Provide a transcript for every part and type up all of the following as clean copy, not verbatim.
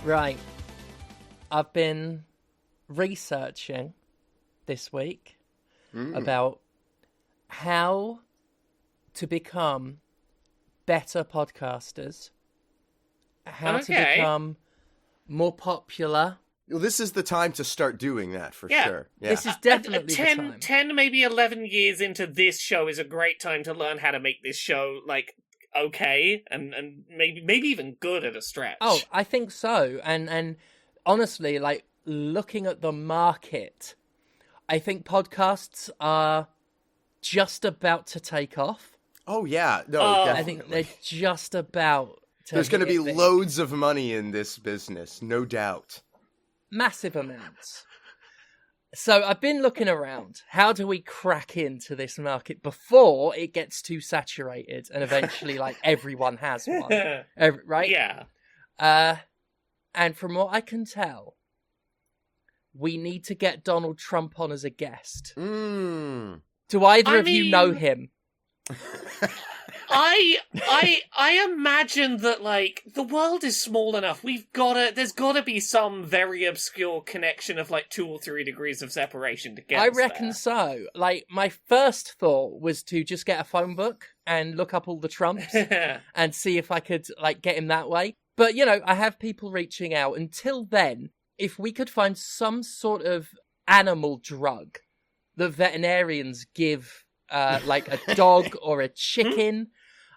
Right. I've been researching this week about how to become better podcasters, how to become more popular. Well, this is the time to start doing that for sure. Yeah. This is definitely 10, the time. 10, maybe 11 years into this show is a great time to learn how to make this show, like, okay, and maybe even good at a stretch. Oh, I think so. And honestly, like, looking at the market, I think podcasts are just about to take off. Oh, yeah. No, I definitely. think they're just about to There's going to be hit it. loads of money in this business, no doubt. Massive amounts. So I've been looking around. How do we crack into this market before it gets too saturated and eventually, like, everyone has one? Right? Yeah. And from what I can tell, we need to get Donald Trump on as a guest. Do either of you know him? I imagine that, like, the world is small enough. There's gotta be some very obscure connection of, like, 2 or 3 degrees of separation to get I us reckon there. so. Like, my first thought was to just get a phone book and look up all the Trumps and see if I could, like, get him that way. But, you know, I have people reaching out. Until then, if we could find some sort of animal drug that veterinarians give, like a dog or a chicken,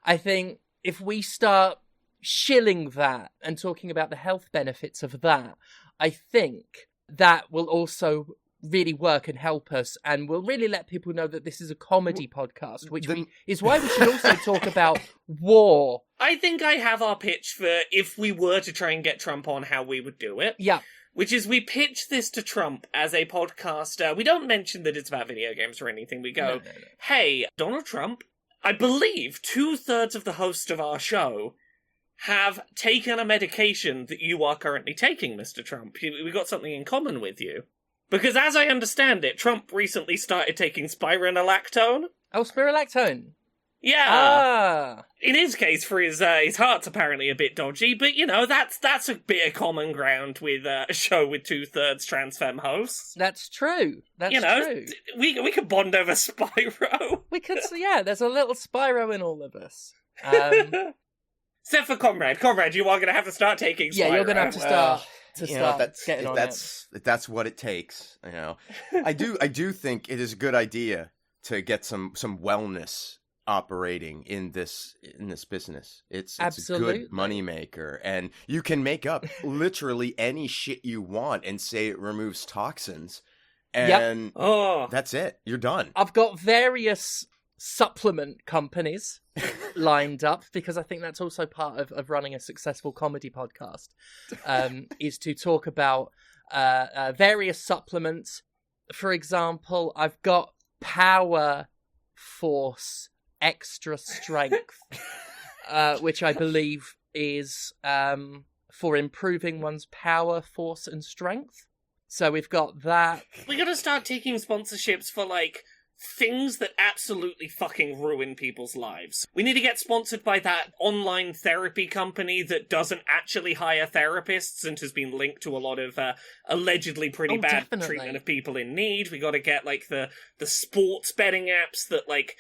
I think if we start shilling that and talking about the health benefits of that, I think that will also really work and help us, and will really let people know that this is a comedy podcast, which is why we should also talk about war. I think I have our pitch for if we were to try and get Trump on, how we would do it. Yeah. Which is, we pitch this to Trump as a podcast. We don't mention that it's about video games or anything. We go, No. hey, Donald Trump, I believe 2/3 of the hosts of our show have taken a medication that you are currently taking, Mr. Trump. We got something in common with you. Because as I understand it, Trump recently started taking spironolactone. Oh, spironolactone. Yeah. In his case, for his heart's apparently a bit dodgy, but, you know, that's a bit of common ground with a show with 2/3 trans femme hosts. That's true. That's true. We could bond over Spyro. We could, yeah, there's a little Spyro in all of us. Except for Comrade. Comrade, you are going to have to start taking Spyro. Yeah, you're going to have to start getting on that's what it takes. You know, I do think it is a good idea to get some wellness operating in this business. It's a good moneymaker, and you can make up literally any shit you want and say it removes toxins, and that's it. You're done. I've got various supplement companies lined up, because I think that's also part of running a successful comedy podcast, is to talk about various supplements. For example, I've got Power Force Extra Strength, which I believe is for improving one's power, force, and strength. So we've got that. We gotta start taking sponsorships for, like, things that absolutely fucking ruin people's lives. We need to get sponsored by that online therapy company that doesn't actually hire therapists and has been linked to a lot of allegedly pretty bad treatment of people in need. We gotta get, like, the sports betting apps that, like,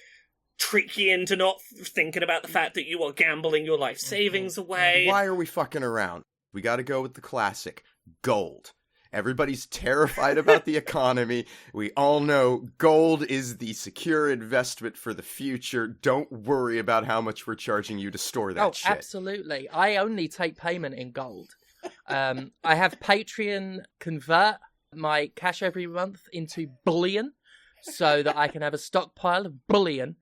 trick you into not thinking about the fact that you are gambling your life savings away. Why are we fucking around? We gotta go with the classic. Gold. Everybody's terrified about the economy. We all know gold is the secure investment for the future. Don't worry about how much we're charging you to store that shit. Oh, absolutely. I only take payment in gold. I have Patreon convert my cash every month into bullion so that I can have a stockpile of bullion.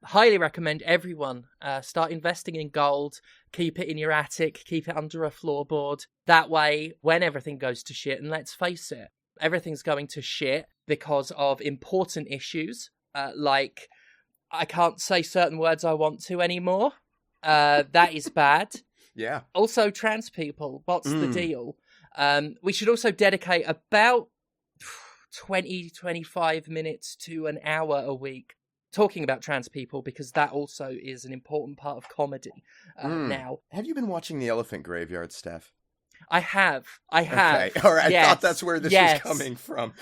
Highly recommend everyone start investing in gold. Keep it in your attic. Keep it under a floorboard. That way, when everything goes to shit, and let's face it, everything's going to shit because of important issues, like I can't say certain words I want to anymore. That is bad. Yeah. Also, trans people, what's the deal? We should also dedicate about 20-25 minutes to an hour a week talking about trans people, because that also is an important part of comedy now. Have you been watching The Elephant Graveyard, Steph? I have. Okay, all right. Yes. I thought that's where this was coming from.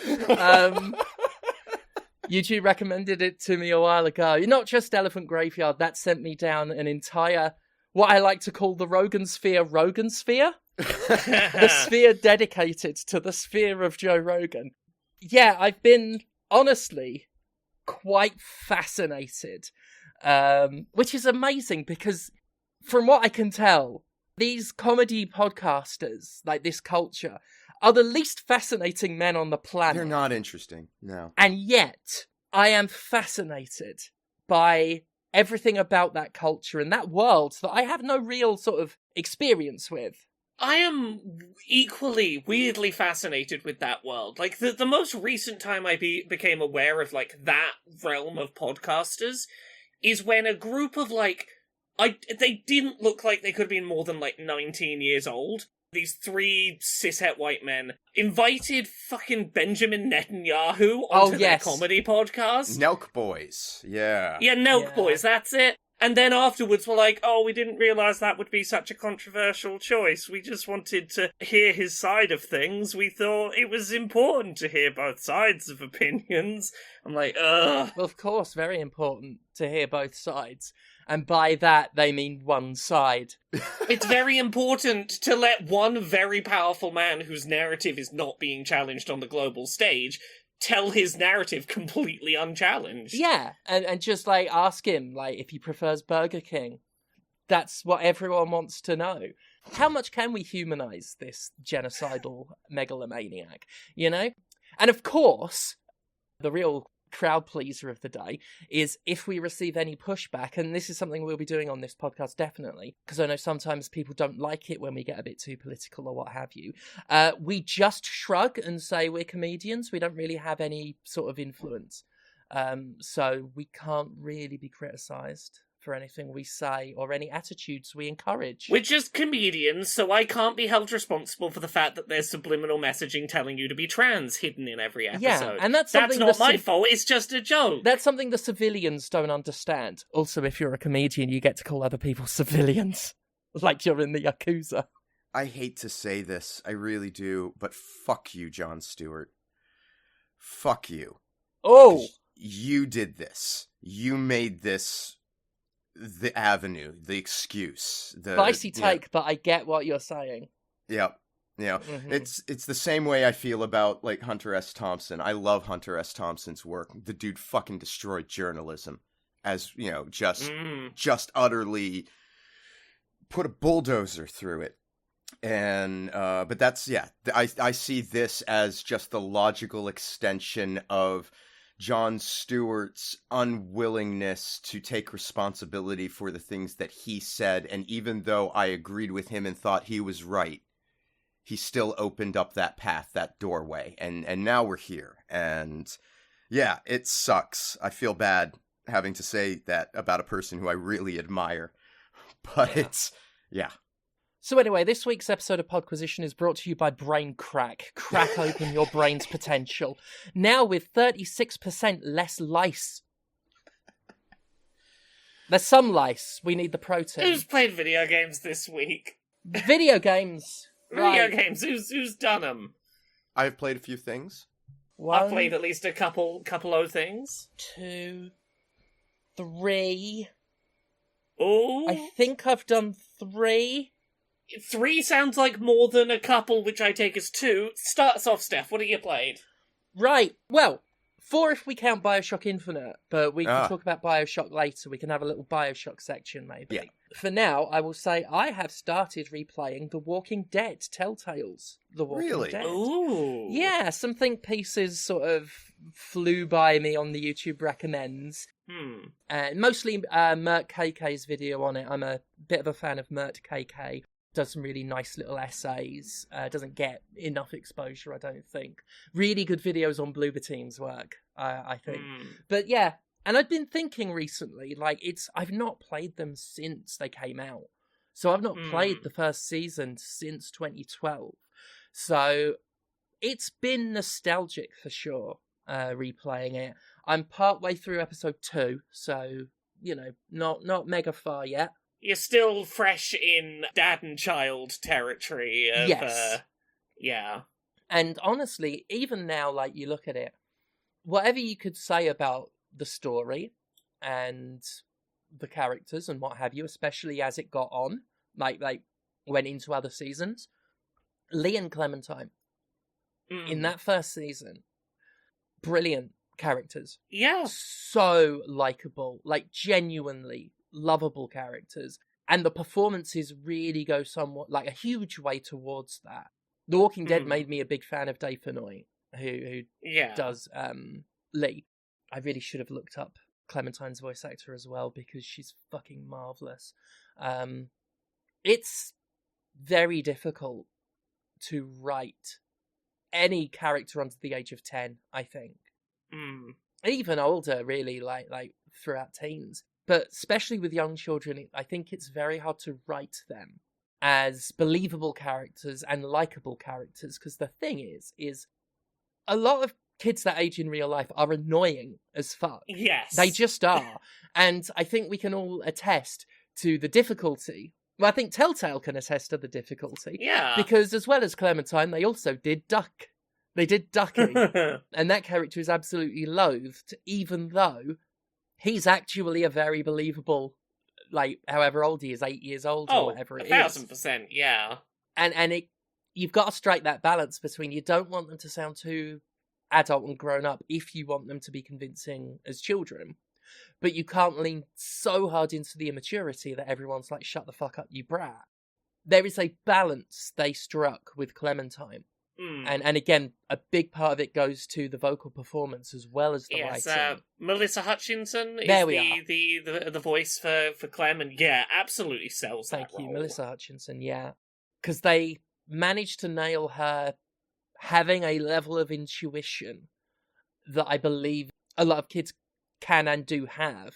YouTube recommended it to me a while ago. Not just Elephant Graveyard, that sent me down an entire, what I like to call the Rogansphere. The sphere dedicated to the sphere of Joe Rogan. Yeah, I've been, honestly, quite fascinated. Which is amazing because, from what I can tell, these comedy podcasters, like this culture, are the least fascinating men on the planet. They're not interesting, no. And yet, I am fascinated by everything about that culture and that world that I have no real sort of experience with. I am equally weirdly fascinated with that world. Like, the most recent time I became aware of, like, that realm of podcasters is when a group of, like, they didn't look like they could have been more than, like, 19 years old. These 3 cishet white men invited fucking Benjamin Netanyahu onto their comedy podcast. Nelk Boys, yeah. Yeah, Nelk Boys, that's it. And then afterwards we're like, oh, we didn't realise that would be such a controversial choice. We just wanted to hear his side of things. We thought it was important to hear both sides of opinions. I'm like, ugh. Well, of course, very important to hear both sides. And by that, they mean one side. It's very important to let one very powerful man whose narrative is not being challenged on the global stage tell his narrative completely unchallenged. Yeah, and just, like, ask him, like, if he prefers Burger King. That's what everyone wants to know. How much can we humanize this genocidal megalomaniac, you know? And of course, the real crowd pleaser of the day is if we receive any pushback, and this is something we'll be doing on this podcast definitely, because I know sometimes people don't like it when we get a bit too political or what have you. We just shrug and say we're comedians. We don't really have any sort of influence, so we can't really be criticized for anything we say or any attitudes we encourage. We're just comedians, so I can't be held responsible for the fact that there's subliminal messaging telling you to be trans hidden in every episode. Yeah, and that's something not my fault, it's just a joke. That's something the civilians don't understand. Also, if you're a comedian, you get to call other people civilians. Like you're in the Yakuza. I hate to say this, I really do, but fuck you, Jon Stewart. Fuck you. Oh! You did this. You made this the avenue, the excuse. The spicy take, but I get what you're saying. Yep. Yeah. It's the same way I feel about, like, Hunter S. Thompson. I love Hunter S. Thompson's work. The dude fucking destroyed journalism. As, you know, just utterly put a bulldozer through it. And but that's, yeah, I see this as just the logical extension of Jon Stewart's unwillingness to take responsibility for the things that he said, and even though I agreed with him and thought he was right, he still opened up that path, that doorway, and now we're here. And yeah, it sucks. I feel bad having to say that about a person who I really admire, but it's, yeah. So anyway, this week's episode of Podquisition is brought to you by Brain Crack. Crack open your brain's potential. Now with 36% less lice. There's some lice. We need the protein. Who's played video games this week? Video games. Video games. Who's done them? I've played a few things. I've played at least a couple of things. 2, 3. Oh. I think I've done 3. 3 sounds like more than a couple, which I take as 2. Start us off, Steph. What have you played? Right. Well, 4 if we count BioShock Infinite, but we can talk about BioShock later. We can have a little BioShock section, maybe. Yeah. For now, I will say I have started replaying The Walking Dead, Telltale's The Walking Dead. Ooh. Yeah, some think pieces sort of flew by me on the YouTube recommends. Mostly Mert KK's video on it. I'm a bit of a fan of Mert KK. Does some really nice little essays. Doesn't get enough exposure, I don't think. Really good videos on Bloober Team's work, I think. But yeah, and I've been thinking recently, like, I've not played them since they came out. So I've not played the first season since 2012. So it's been nostalgic for sure, replaying it. I'm partway through episode 2, so, you know, not mega far yet. You're still fresh in dad and child territory of, yes. Yeah. And honestly, even now, like, you look at it, whatever you could say about the story and the characters and what have you, especially as it got on, like went into other seasons, Lee and Clementine, in that first season, brilliant characters. Yeah. So likable, like genuinely lovable characters. And the performances really go somewhat, like a huge way towards that. The Walking Dead made me a big fan of Dave Fennoy, who does Lee. I really should have looked up Clementine's voice actor as well, because she's fucking marvellous. It's very difficult to write any character under the age of 10, I think. Even older, really, like throughout teens. But especially with young children, I think it's very hard to write them as believable characters and likable characters, because the thing is a lot of kids that age in real life are annoying as fuck. Yes. They just are. And I think we can all attest to the difficulty. Well, I think Telltale can attest to the difficulty. Yeah. Because as well as Clementine, they also did Duck. They did Ducky. And that character is absolutely loathed, even though he's actually a very believable, like, however old he is, 8 years old or whatever it is. 1,000%, yeah. And you've got to strike that balance between, you don't want them to sound too adult and grown up if you want them to be convincing as children, but you can't lean so hard into the immaturity that everyone's like, shut the fuck up, you brat. There is a balance they struck with Clementine. And again, a big part of it goes to the vocal performance as well as the writing. Melissa Hutchinson is the voice for Clem, and absolutely sells that role. Thank you, Melissa Hutchinson, because they managed to nail her having a level of intuition that I believe a lot of kids can and do have.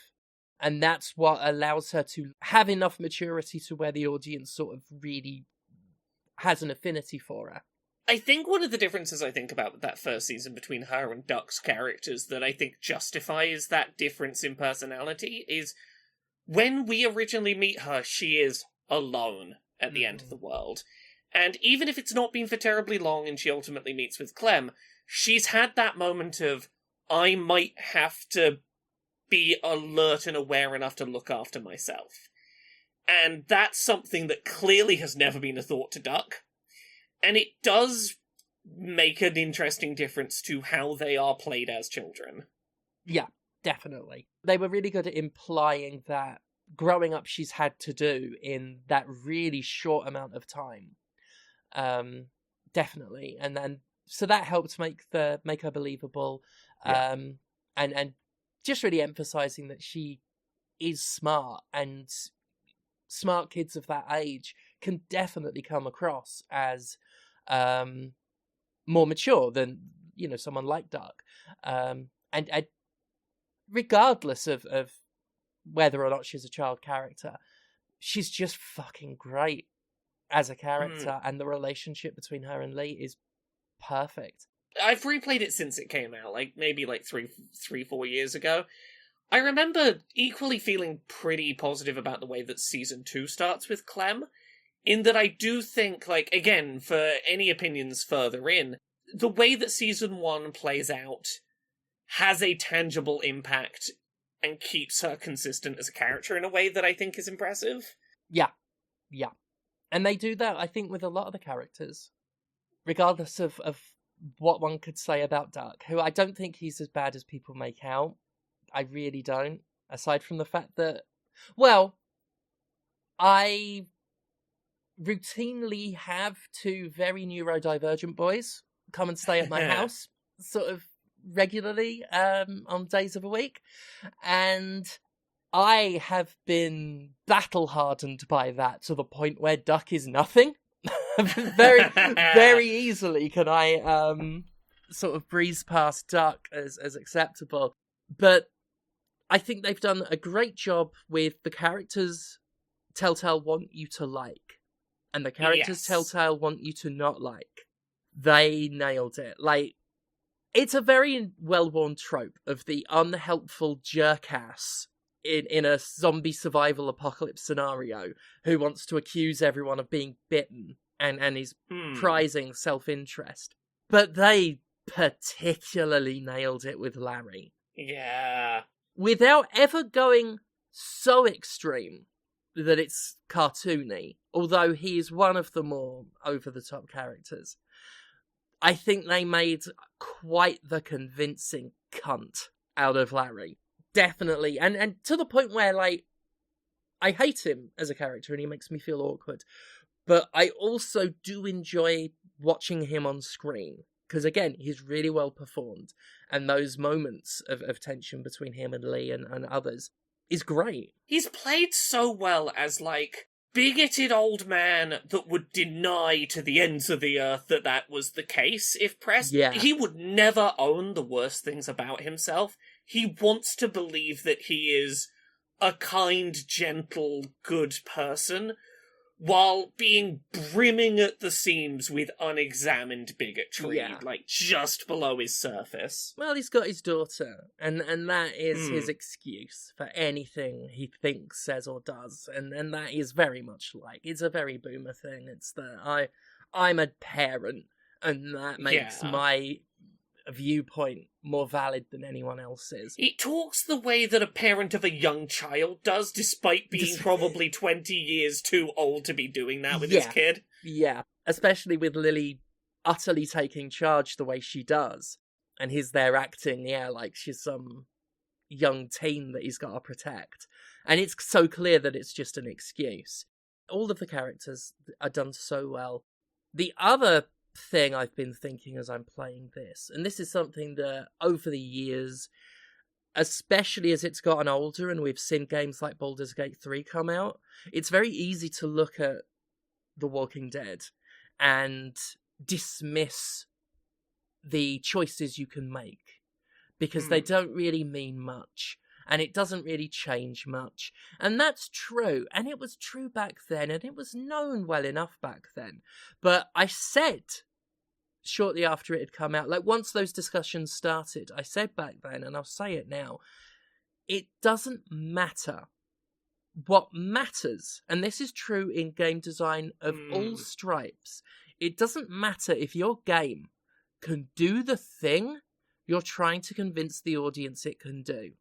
And that's what allows her to have enough maturity to where the audience sort of really has an affinity for her. I think one of the differences I think about that first season between her and Duck's characters that I think justifies that difference in personality is when we originally meet her, she is alone at the end of the world. And even if it's not been for terribly long and she ultimately meets with Clem, she's had that moment of, I might have to be alert and aware enough to look after myself. And that's something that clearly has never been a thought to Duck. And it does make an interesting difference to how they are played as children. Yeah, definitely. They were really good at implying that growing up she's had to do in that really short amount of time. Definitely. And then, so that helped make her believable. And just really emphasizing that she is smart, and smart kids of that age can definitely come across as more mature than, someone like Duck. And regardless of whether or not she's a child character, she's just fucking great as a character, and the relationship between her and Lee is perfect. I've replayed it since it came out, maybe 3-4 years ago. I remember equally feeling pretty positive about the way that Season 2 starts with Clem, in that I do think, again, for any opinions further in, the way that Season 1 plays out has a tangible impact and keeps her consistent as a character in a way that I think is impressive. Yeah. And they do that, I think, with a lot of the characters, regardless of what one could say about Duck, who I don't think he's as bad as people make out. I really don't. Aside from the fact that, I routinely have 2 very neurodivergent boys come and stay at my house, sort of regularly, on days of a week. And I have been battle-hardened by that to the point where Duck is nothing. Very, very easily can I sort of breeze past Duck as acceptable. But I think they've done a great job with the characters Telltale want you to like, and the characters Telltale want you to not like. They nailed it. It's a very well-worn trope of the unhelpful jerk-ass in a zombie survival apocalypse scenario who wants to accuse everyone of being bitten and is prizing self-interest. But they particularly nailed it with Larry. Yeah. Without ever going so extreme that it's cartoony, although he is one of the more over-the-top characters. I think they made quite the convincing cunt out of Larry. Definitely. And to the point where, like, I hate him as a character and he makes me feel awkward. But I also do enjoy watching him on screen. Because, again, he's really well performed. And those moments of tension between him and Lee and others is great. He's played so well as, like, bigoted old man that would deny to the ends of the earth that was the case if pressed. Yeah. He would never own the worst things about himself. He wants to believe that he is a kind, gentle, good person, while being brimming at the seams with unexamined bigotry, like, just below his surface. Well, he's got his daughter, and that is his excuse for anything he thinks, says, or does, and that is very much like, it's a very boomer thing. It's the, I'm a parent, and that makes my viewpoint more valid than anyone else's. He talks the way that a parent of a young child does, despite being probably 20 years too old to be doing that with his kid. Yeah, especially with Lily utterly taking charge the way she does. And he's there acting, like she's some young teen that he's got to protect. And it's so clear that it's just an excuse. All of the characters are done so well. The other thing I've been thinking as I'm playing this, and this is something that over the years, especially as it's gotten older and we've seen games like Baldur's Gate 3 come out, it's very easy to look at The Walking Dead and dismiss the choices you can make because they don't really mean much and it doesn't really change much. And that's true, and it was true back then, and it was known well enough back then. But I said shortly after it had come out, like once those discussions started, I said back then, and I'll say it now, it doesn't matter. What matters, and this is true in game design of all stripes, it doesn't matter if your game can do the thing you're trying to convince the audience it can do.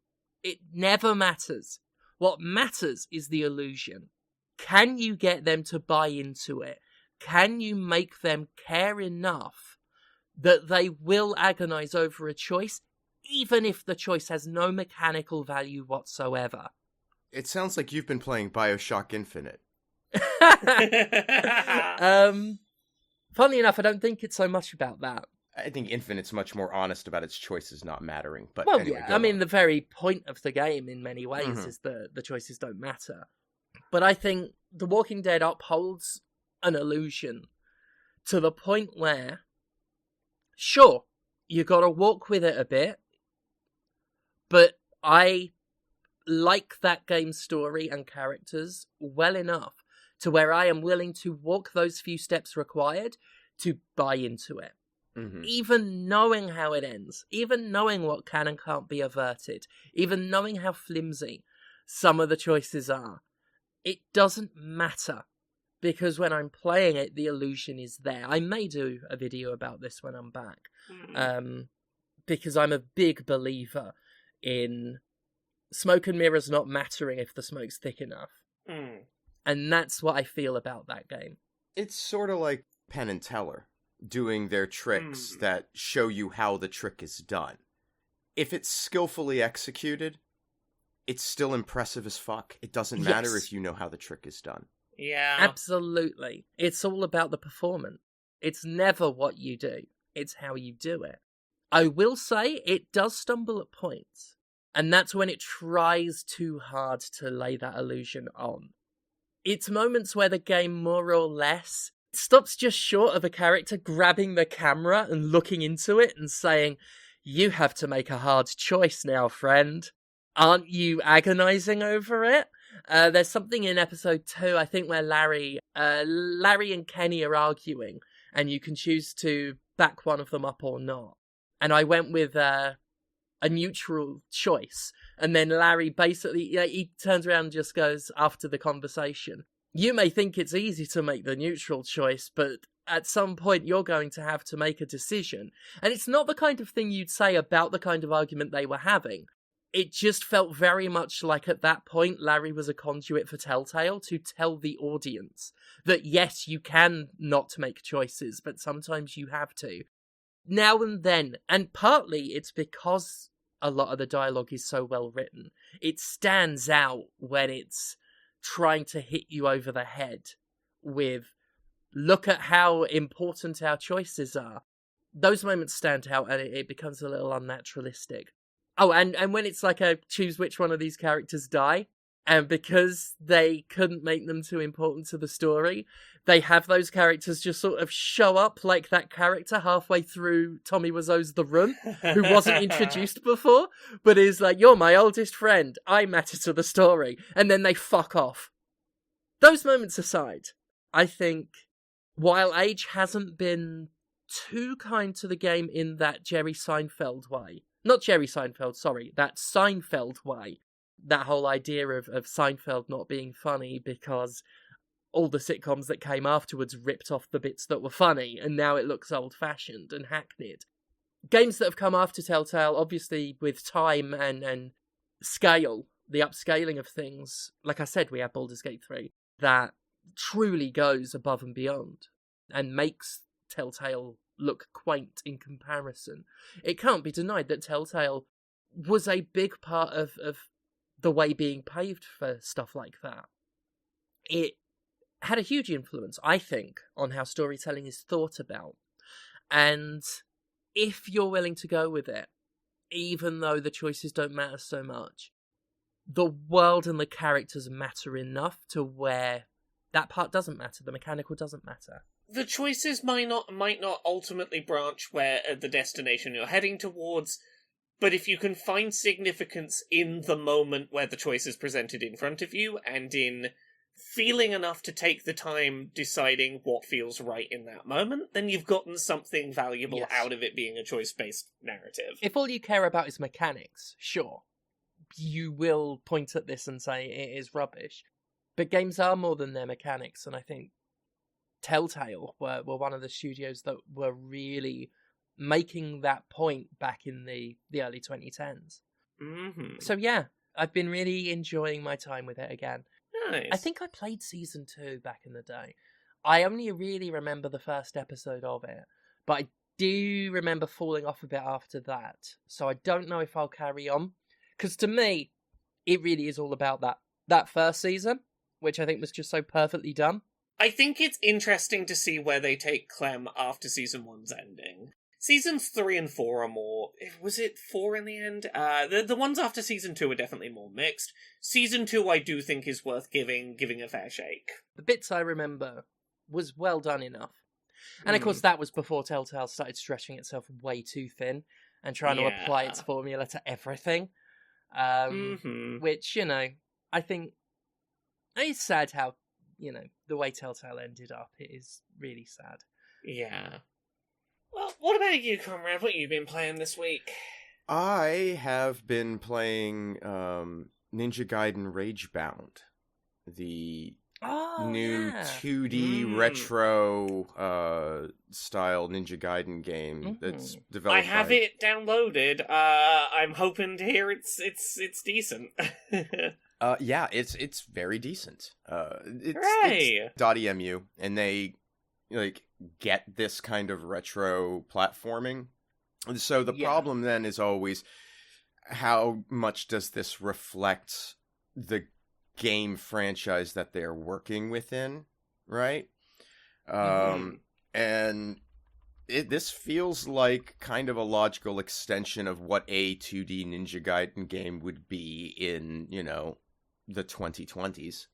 It never matters. What matters is the illusion. Can you get them to buy into it? Can you make them care enough that they will agonize over a choice, even if the choice has no mechanical value whatsoever? It sounds like you've been playing BioShock Infinite. Funnily enough, I don't think it's so much about that. I think Infinite's much more honest about its choices not mattering. But well, anyway, yeah, I mean, the very point of the game in many ways is that the choices don't matter. But I think The Walking Dead upholds an illusion to the point where, sure, you got to walk with it a bit, but I like that game's story and characters well enough to where I am willing to walk those few steps required to buy into it. Even knowing how it ends, even knowing what can and can't be averted, even knowing how flimsy some of the choices are, it doesn't matter. Because when I'm playing it, the illusion is there. I may do a video about this when I'm back. Because I'm a big believer in smoke and mirrors not mattering if the smoke's thick enough. And that's what I feel about that game. It's sort of like Penn and Teller doing their tricks that show you how the trick is done. If it's skillfully executed, it's still impressive as fuck. It doesn't matter if you know how the trick is done. Yeah. Absolutely. It's all about the performance. It's never what you do. It's how you do it. I will say it does stumble at points. And that's when it tries too hard to lay that illusion on. It's moments where the game more or less stops just short of a character grabbing the camera and looking into it and saying, "You have to make a hard choice now, friend. Aren't you agonizing over it?" There's something in episode 2, I think, where Larry and Kenny are arguing, and you can choose to back one of them up or not. And I went with a neutral choice. And then Larry basically, he turns around and just goes, after the conversation, you may think it's easy to make the neutral choice, but at some point you're going to have to make a decision. And it's not the kind of thing you'd say about the kind of argument they were having. It just felt very much like at that point Larry was a conduit for Telltale to tell the audience that yes, you can not make choices, but sometimes you have to. Now and then, and partly it's because a lot of the dialogue is so well written, it stands out when it's trying to hit you over the head with, look at how important our choices are. Those moments stand out and it becomes a little unnaturalistic. Oh, and when it's like a choose which one of these characters die, and because they couldn't make them too important to the story, they have those characters just sort of show up like that character halfway through Tommy Wiseau's The Room, who wasn't introduced before, but is like, you're my oldest friend, I matter to the story, and then they fuck off. Those moments aside, I think, while age hasn't been too kind to the game in that Jerry Seinfeld way, not Jerry Seinfeld, sorry, that Seinfeld way. That whole idea of Seinfeld not being funny because all the sitcoms that came afterwards ripped off the bits that were funny, and now it looks old-fashioned and hackneyed. Games that have come after Telltale, obviously with time and scale, the upscaling of things, like I said, we have Baldur's Gate 3, that truly goes above and beyond and makes Telltale look quaint in comparison. It can't be denied that Telltale was a big part of the way being paved for stuff like that. It had a huge influence, I think, on how storytelling is thought about. And if you're willing to go with it, even though the choices don't matter so much, the world and the characters matter enough to where that part doesn't matter, the mechanical doesn't matter. The choices might not ultimately branch where the destination you're heading towards, but if you can find significance in the moment where the choice is presented in front of you, and in feeling enough to take the time deciding what feels right in that moment, then you've gotten something valuable out of it being a choice-based narrative. If all you care about is mechanics, sure, you will point at this and say it is rubbish. But games are more than their mechanics, and I think Telltale were one of the studios that were really making that point back in the early 2010s. Mm-hmm. So yeah, I've been really enjoying my time with it again. Nice. I think I played Season 2 back in the day. I only really remember the first episode of it, but I do remember falling off a bit after that. So I don't know if I'll carry on. Because to me, it really is all about that first season, which I think was just so perfectly done. I think it's interesting to see where they take Clem after Season 1's ending. Seasons 3 and 4 are more... Was it 4 in the end? The ones after Season 2 are definitely more mixed. Season 2 I do think is worth giving a fair shake. The bits I remember was well done enough. And of course that was before Telltale started stretching itself way too thin and trying to apply its formula to everything. Which, you know, I think it's sad how, you know, the way Telltale ended up. It is really sad. Yeah. Well, what about you, Conrad? What have you been playing this week? I have been playing Ninja Gaiden Ragebound, the new 2D retro style Ninja Gaiden game that's developed. I have it downloaded. I'm hoping to hear it's decent. Yeah, it's very decent. Hooray! It's .emu, and they like get this kind of retro platforming. So the problem then is always, how much does this reflect the game franchise that they're working within, right? And this feels like kind of a logical extension of what a 2D Ninja Gaiden game would be in, you know, the 2020s.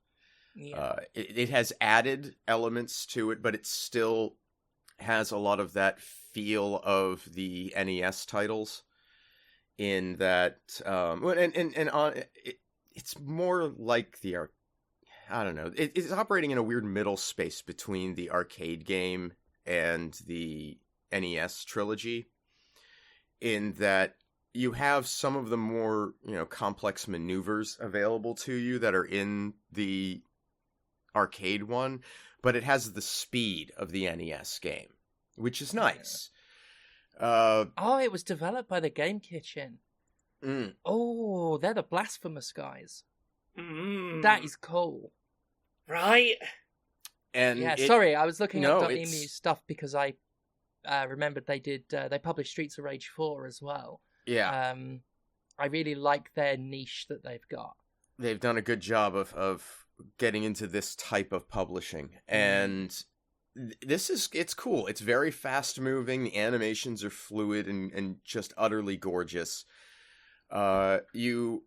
Yeah. It has added elements to it, but it still has a lot of that feel of the NES titles. In that, it's more like the I don't know. It's operating in a weird middle space between the arcade game and the NES trilogy. In that you have some of the more, complex maneuvers available to you that are in the arcade one, but it has the speed of the NES game, which is nice. It was developed by the Game Kitchen. Mm. Oh, they're the Blasphemous guys. Mm. That is cool. Right? And sorry, I was looking up .emu stuff because I remembered they published Streets of Rage 4 as well. Yeah. I really like their niche that they've got. They've done a good job of getting into this type of publishing. And it's cool. It's very fast moving. The animations are fluid and just utterly gorgeous. You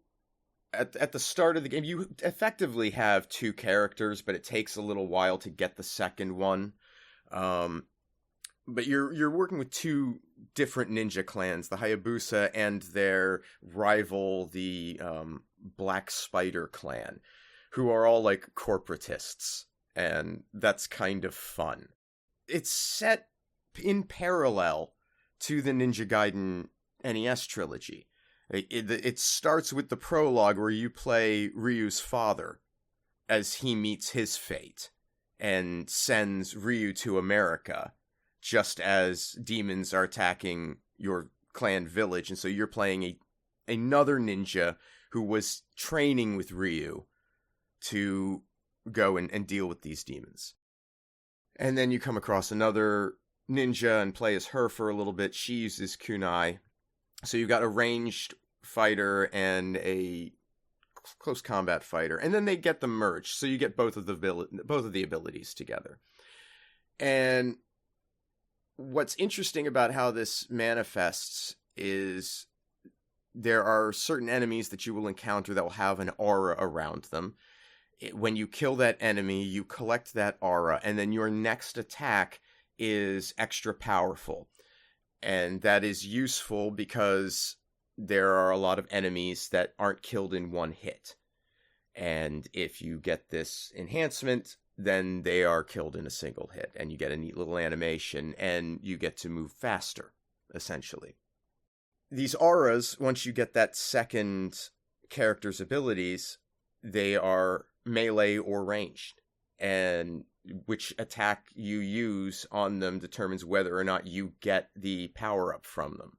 at the start of the game, you effectively have two characters, but it takes a little while to get the second one. But you're working with two different ninja clans, the Hayabusa and their rival, the Black Spider clan, who are all like corporatists, and that's kind of fun. It's set in parallel to the Ninja Gaiden NES trilogy. It starts with the prologue where you play Ryu's father as he meets his fate and sends Ryu to America just as demons are attacking your clan village. And so you're playing another ninja who was training with Ryu to go and deal with these demons. And then you come across another ninja and play as her for a little bit. She uses kunai. So you've got a ranged fighter and a close combat fighter. And then they get them merged. So you get both of the abilities together. And what's interesting about how this manifests is there are certain enemies that you will encounter that will have an aura around them. When you kill that enemy, you collect that aura, and then your next attack is extra powerful. And that is useful because there are a lot of enemies that aren't killed in one hit. And if you get this enhancement, then they are killed in a single hit, and you get a neat little animation, and you get to move faster, essentially. These auras, once you get that second character's abilities, they are melee or ranged, and which attack you use on them determines whether or not you get the power-up from them.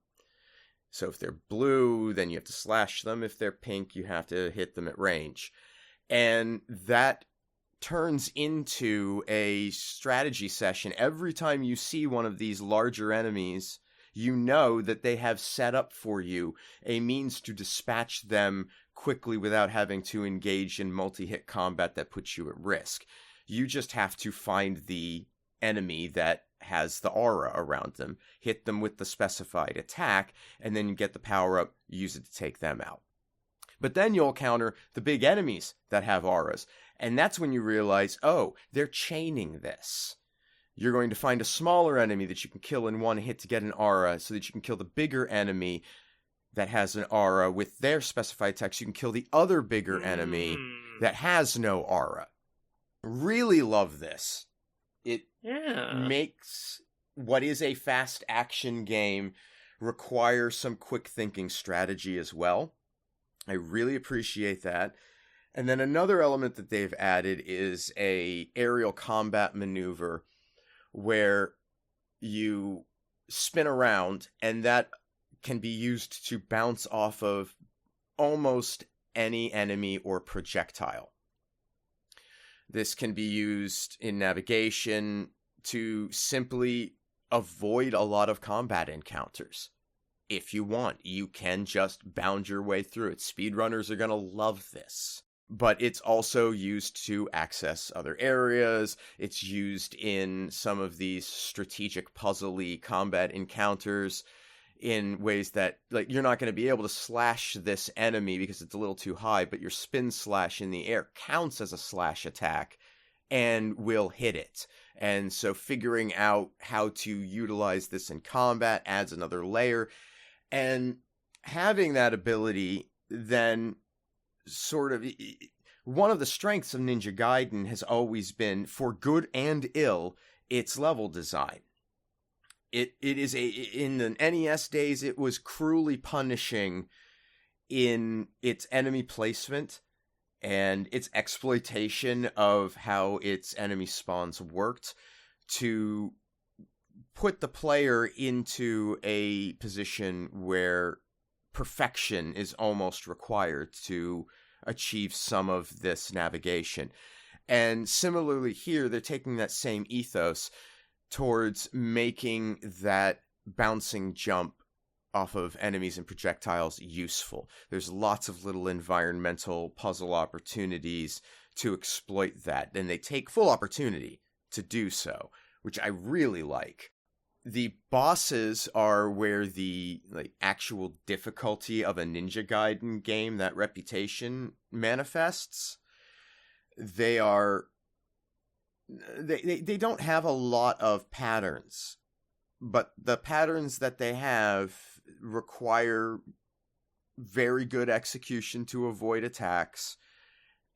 So if they're blue, then you have to slash them. If they're pink, you have to hit them at range. And that turns into a strategy session. Every time you see one of these larger enemies, you know that they have set up for you a means to dispatch them quickly without having to engage in multi-hit combat that puts you at risk. You just have to find the enemy that has the aura around them, hit them with the specified attack, and then you get the power-up, use it to take them out. But then you'll counter the big enemies that have auras, and that's when you realize, oh, they're chaining this. You're going to find a smaller enemy that you can kill in one hit to get an aura, so that you can kill the bigger enemy that has an aura with their specified attacks. You can kill the other bigger enemy that has no aura. Really love this. It makes what is a fast action game require some quick thinking strategy as well. I really appreciate that. And then another element that they've added is a aerial combat maneuver where you spin around, and that can be used to bounce off of almost any enemy or projectile. This can be used in navigation to simply avoid a lot of combat encounters. If you want, you can just bound your way through it. Speedrunners are going to love this. But it's also used to access other areas. It's used in some of these strategic puzzle-y combat encounters in ways that, like, you're not going to be able to slash this enemy because it's a little too high, but your spin slash in the air counts as a slash attack and will hit it. And so figuring out how to utilize this in combat adds another layer. And having that ability then sort of, one of the strengths of Ninja Gaiden has always been, for good and ill, its level design. It is in the NES days, it was cruelly punishing in its enemy placement and its exploitation of how its enemy spawns worked to put the player into a position where perfection is almost required to achieve some of this navigation. And similarly here, they're taking that same ethos towards making that bouncing jump off of enemies and projectiles useful. There's lots of little environmental puzzle opportunities to exploit that, and they take full opportunity to do so, which I really like. The bosses are where the actual difficulty of a Ninja Gaiden game, that reputation, manifests. They don't have a lot of patterns, but the patterns that they have require very good execution to avoid attacks,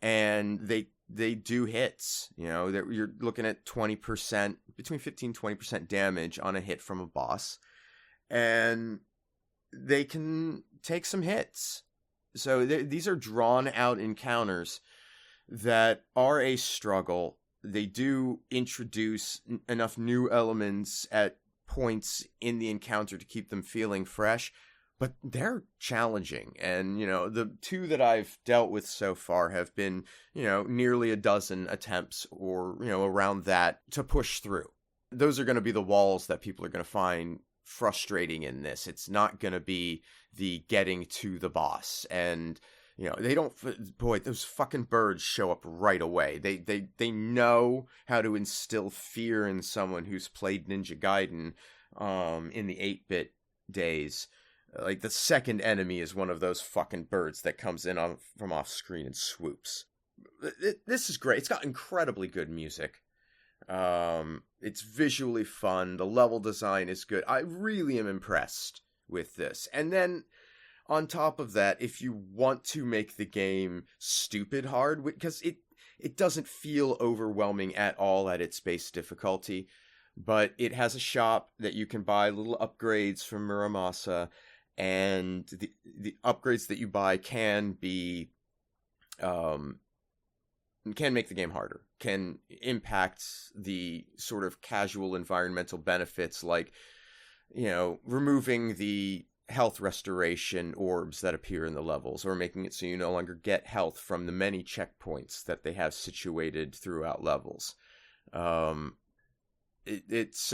and they do hits. You're looking at 20%, between 15-20% damage on a hit from a boss, and they can take some hits. So these are drawn out encounters that are a struggle. They do introduce enough new elements at points in the encounter to keep them feeling fresh, but they're challenging. And, the two that I've dealt with so far have been, nearly a dozen attempts or, around that to push through. Those are going to be the walls that people are going to find frustrating in this. It's not going to be the getting to the boss. And they don't. Boy, those fucking birds show up right away. They know how to instill fear in someone who's played Ninja Gaiden in the 8-bit days. Like, the second enemy is one of those fucking birds that comes in from off screen and swoops. This is great. It's got incredibly good music. It's visually fun. The level design is good. I really am impressed with this. And then, on top of that, if you want to make the game stupid hard, because it doesn't feel overwhelming at all at its base difficulty, but it has a shop that you can buy little upgrades from Muramasa, and the upgrades that you buy can be can make the game harder, can impact the sort of casual environmental benefits, like removing the health restoration orbs that appear in the levels, or making it so you no longer get health from the many checkpoints that they have situated throughout levels. So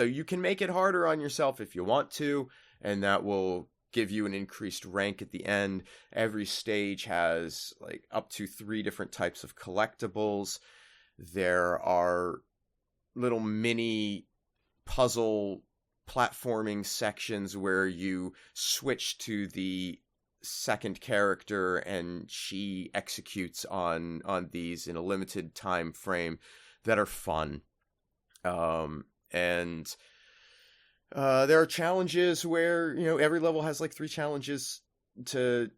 you can make it harder on yourself if you want to, and that will give you an increased rank at the end. Every stage has up to 3 different types of collectibles. There are little mini puzzle platforming sections where you switch to the second character and she executes on these in a limited time frame that are fun. And there are challenges where every level has 3 challenges to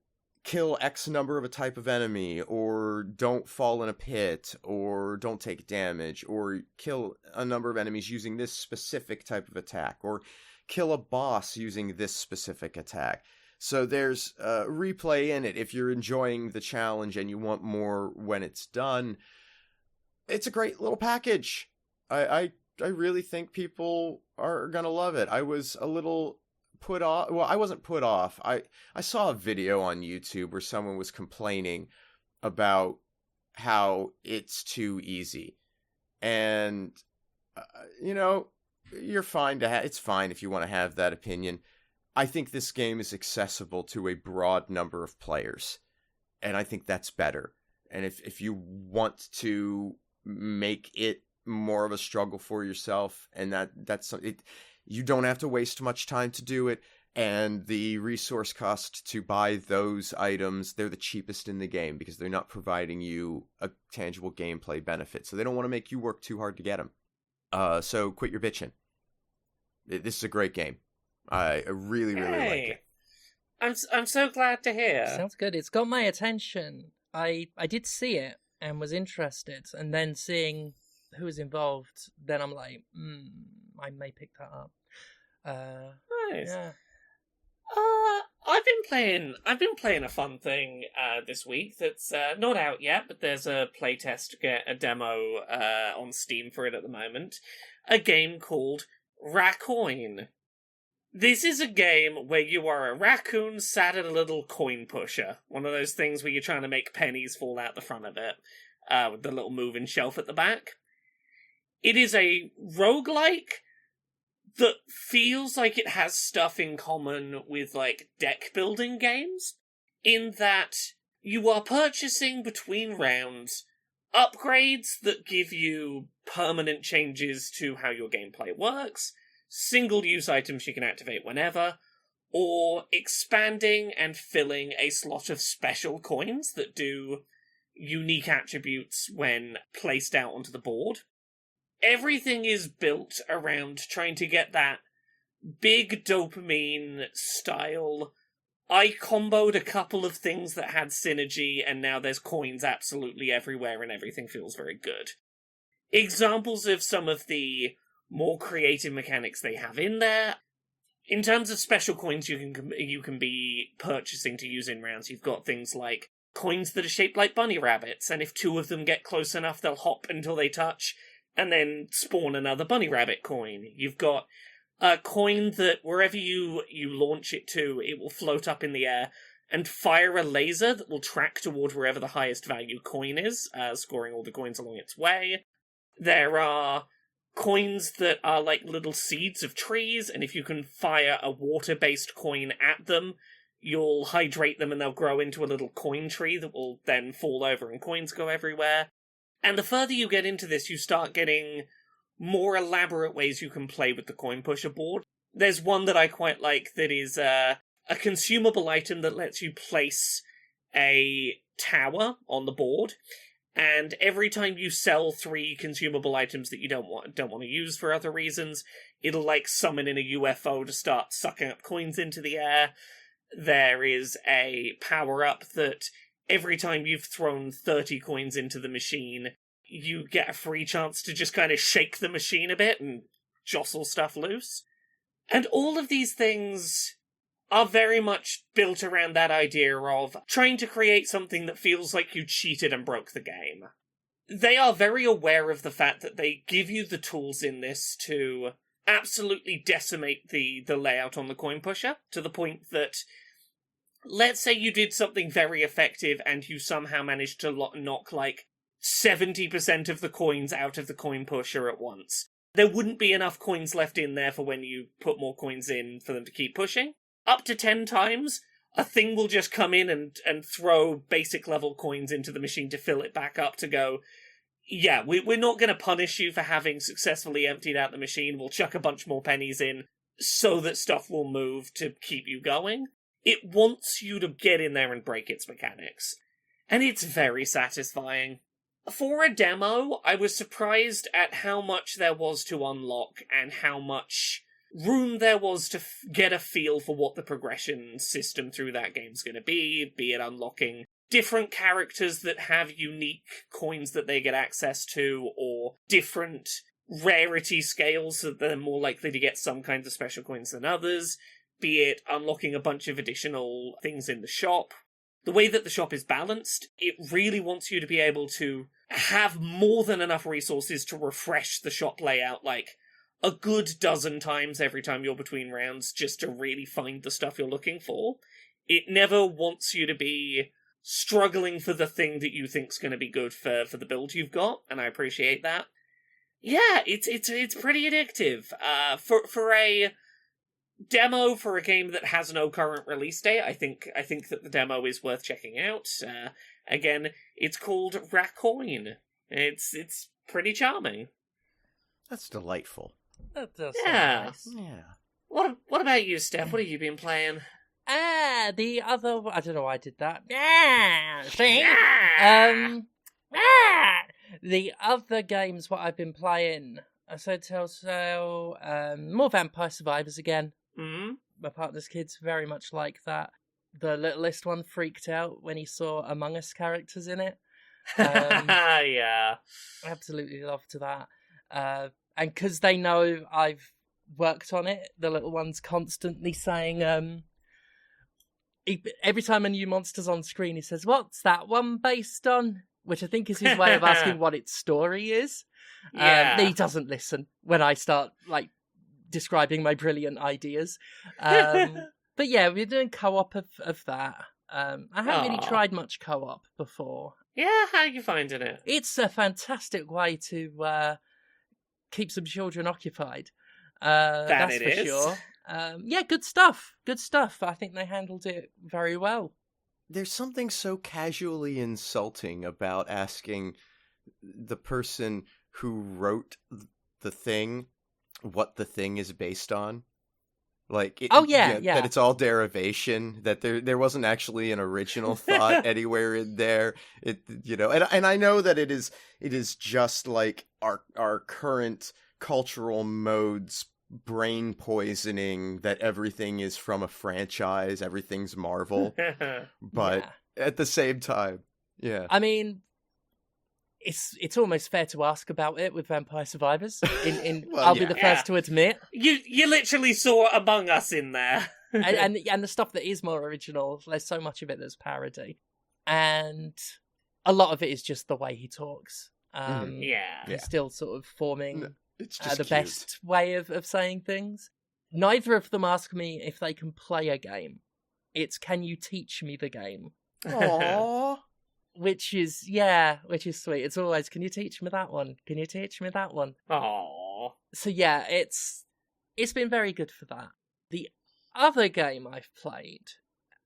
kill X number of a type of enemy, or don't fall in a pit, or don't take damage, or kill a number of enemies using this specific type of attack, or kill a boss using this specific attack. So there's replay in it. If you're enjoying the challenge and you want more when it's done, it's a great little package. I really think people are gonna love it. I was a little put off. Well, I wasn't put off. I saw a video on YouTube where someone was complaining about how it's too easy. And, you're fine to it's fine if you want to have that opinion. I think this game is accessible to a broad number of players, and I think that's better. And if you want to make it more of a struggle for yourself, and that's it, you don't have to waste much time to do it, and the resource cost to buy those items, they're the cheapest in the game because they're not providing you a tangible gameplay benefit, so they don't want to make you work too hard to get them. So quit your bitching. This is a great game. I really, really like it. I'm so glad to hear. Sounds good. It's got my attention. I did see it and was interested, and then seeing who was involved, then I'm like, I may pick that up. Nice. Yeah. I've been playing a fun thing this week that's not out yet, but there's a playtest, a demo on Steam for it at the moment. A game called Raccoin. This is a game where you are a raccoon sat at a little coin pusher. One of those things where you're trying to make pennies fall out the front of it, with the little moving shelf at the back. It is a roguelike that feels like it has stuff in common with, like, deck building games, in that you are purchasing between rounds upgrades that give you permanent changes to how your gameplay works, single-use items you can activate whenever, or expanding and filling a slot of special coins that do unique attributes when placed out onto the board. Everything is built around trying to get that big dopamine style. I comboed a couple of things that had synergy, and now there's coins absolutely everywhere, and everything feels very good. Examples of some of the more creative mechanics they have in there. In terms of special coins you can be purchasing to use in rounds, you've got things like coins that are shaped like bunny rabbits, and if two of them get close enough, they'll hop until they touch, and then spawn another bunny rabbit coin. You've got a coin that wherever you launch it to, it will float up in the air and fire a laser that will track toward wherever the highest value coin is, scoring all the coins along its way. There are coins that are like little seeds of trees, and if you can fire a water-based coin at them, you'll hydrate them and they'll grow into a little coin tree that will then fall over and coins go everywhere. And the further you get into this, you start getting more elaborate ways you can play with the coin pusher board. There's one that I quite like that is a consumable item that lets you place a tower on the board, and every time you sell 3 consumable items that you don't want to use for other reasons, it'll like summon in a UFO to start sucking up coins into the air. There is a power-up that every time you've thrown 30 coins into the machine, you get a free chance to just kind of shake the machine a bit and jostle stuff loose. And all of these things are very much built around that idea of trying to create something that feels like you cheated and broke the game. They are very aware of the fact that they give you the tools in this to absolutely decimate the layout on the coin pusher, to the point that, let's say you did something very effective and you somehow managed to knock like 70% of the coins out of the coin pusher at once. There wouldn't be enough coins left in there for when you put more coins in for them to keep pushing. Up to 10 times, a thing will just come in and throw basic level coins into the machine to fill it back up to go, yeah, we're not going to punish you for having successfully emptied out the machine. We'll chuck a bunch more pennies in so that stuff will move to keep you going. It wants you to get in there and break its mechanics. And it's very satisfying. For a demo, I was surprised at how much there was to unlock and how much room there was to get a feel for what the progression system through that game's going to be it unlocking different characters that have unique coins that they get access to, or different rarity scales so that they're more likely to get some kinds of special coins than others, be it unlocking a bunch of additional things in the shop. The way that the shop is balanced, it really wants you to be able to have more than enough resources to refresh the shop layout, like, a good dozen times every time you're between rounds, just to really find the stuff you're looking for. It never wants you to be struggling for the thing that you think's going to be good for the build you've got, and I appreciate that. Yeah, it's pretty addictive. For a demo for a game that has no current release date, I think that the demo is worth checking out. Again, it's called Raccoin. It's pretty charming. That's delightful. That does sound nice. Yeah. What about you, Steph? What have you been playing? The other... I don't know why I did that. See? The other games what I've been playing. So Telltale, more Vampire Survivors again. Mm-hmm. My partner's kids very much like that. The littlest one freaked out when he saw Among Us characters in it. Yeah. Absolutely loved that. And because they know I've worked on it. The little one's constantly saying, every time a new monster's on screen, he says, "What's that one based on?" Which I think is his way of asking what its story is. Yeah. He doesn't listen when I start, like, describing my brilliant ideas. But yeah, we're doing co-op of that. I haven't really tried much co-op before. Yeah, how are you finding it? It's a fantastic way to keep some children occupied. That's for sure. Yeah, good stuff. Good stuff. I think they handled it very well. There's something so casually insulting about asking the person who wrote the thing what the thing is based on. Like, that it's all derivation, that there wasn't actually an original thought anywhere in there. And I know that it is just like our current cultural modes brain poisoning, that everything is from a franchise, everything's Marvel. But at the same time, yeah. I mean, it's almost fair to ask about it with Vampire Survivors. I'll be the first to admit. You literally saw Among Us in there. and the stuff that is more original, there's so much of it that's parody. And a lot of it is just the way he talks. He's still sort of forming the best way of saying things. Neither of them ask me if they can play a game. It's, can you teach me the game? Aww. Which is sweet. It's always, can you teach me that one? Can you teach me that one? Aww. So yeah, it's been very good for that. The other game I've played,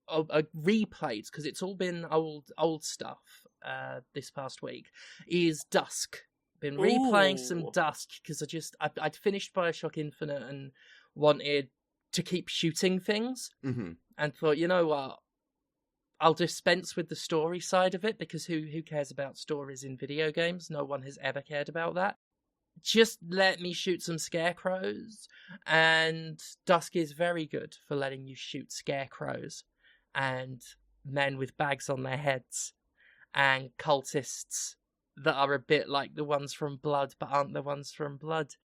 replayed, because it's all been old stuff this past week, is Dusk. Been replaying some Dusk because I'd finished BioShock Infinite and wanted to keep shooting things, and thought, you know what, I'll dispense with the story side of it, because who cares about stories in video games? No one has ever cared about that. Just let me shoot some scarecrows, and Dusk is very good for letting you shoot scarecrows and men with bags on their heads and cultists that are a bit like the ones from Blood but aren't the ones from Blood.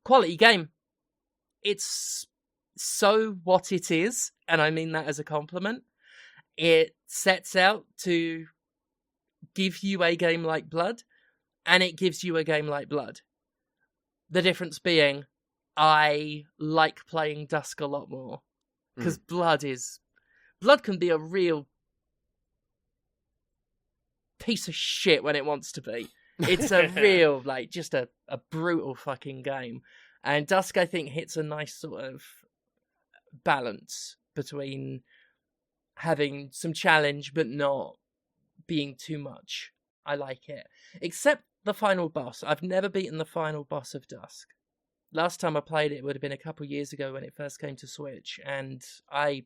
Quality game. It's so what it is, and I mean that as a compliment. It sets out to give you a game like Blood, and it gives you a game like Blood. The difference being, I like playing Dusk a lot more, because Blood can be a real piece of shit when it wants to be. It's a real, like, just a brutal fucking game. And Dusk, I think, hits a nice sort of balance between having some challenge but not being too much. I like it. Except the final boss. I've never beaten the final boss of Dusk. Last time I played it would have been a couple years ago when it first came to Switch, and I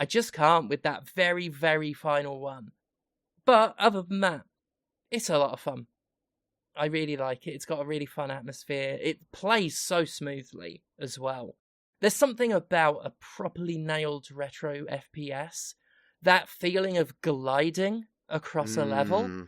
just can't with that very, very final one. But other than that, it's a lot of fun. I really like it. It's got a really fun atmosphere. It plays so smoothly as well. There's something about a properly nailed retro FPS, that feeling of gliding across a level,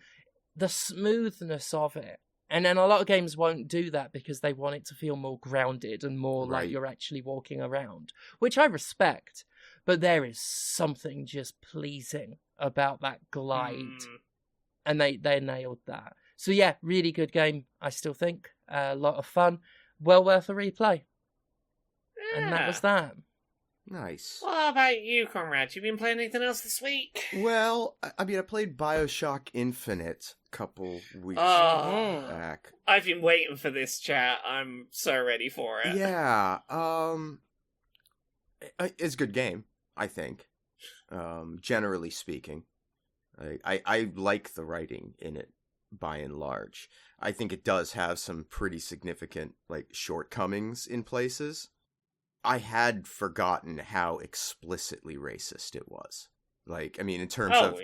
the smoothness of it. And then a lot of games won't do that because they want it to feel more grounded and more like you're actually walking around, which I respect. But there is something just pleasing about that glide. And they nailed that. So yeah, really good game, I still think. A lot of fun. Well worth a replay. Yeah. And that was that. Nice. What about you, Conrad? You been playing anything else this week? Well, I mean, I played BioShock Infinite a couple weeks back. I've been waiting for this chat. I'm so ready for it. Yeah. It's a good game, I think. Generally speaking. I like the writing in it, by and large. I think it does have some pretty significant, like, shortcomings in places. I had forgotten how explicitly racist it was. Like, I mean, in terms of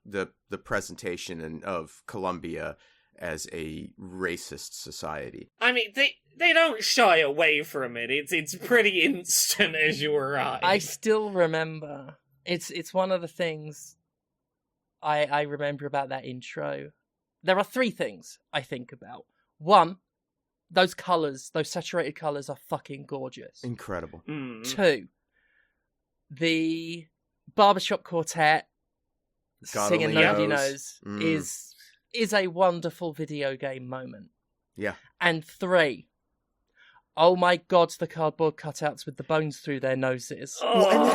the presentation and of Colombia as a racist society. I mean, they don't shy away from it. It's pretty instant as you arrive. I still remember. It's one of the things I remember about that intro. There are three things I think about. One, those colours, those saturated colours are fucking gorgeous. Incredible. 2, the barbershop quartet God singing only Nobody knows. Knows is a wonderful video game moment. Yeah. And 3, oh my god, the cardboard cutouts with the bones through their noses. Well, and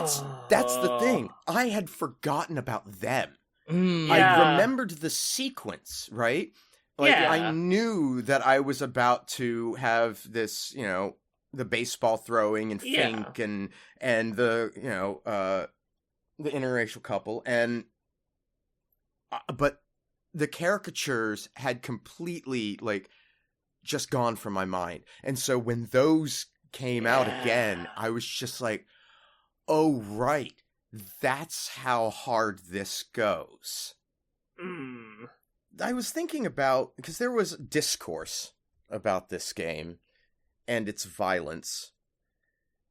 that's the thing. I had forgotten about them. Yeah. I remembered the sequence, right? Like, I knew that I was about to have this, you know, the baseball throwing and Fink and the, you know, the interracial couple. And, but the caricatures had completely, like, just gone from my mind. And so when those came out again, I was just like, oh, right. That's how hard this goes. I was thinking about, because there was discourse about this game and its violence,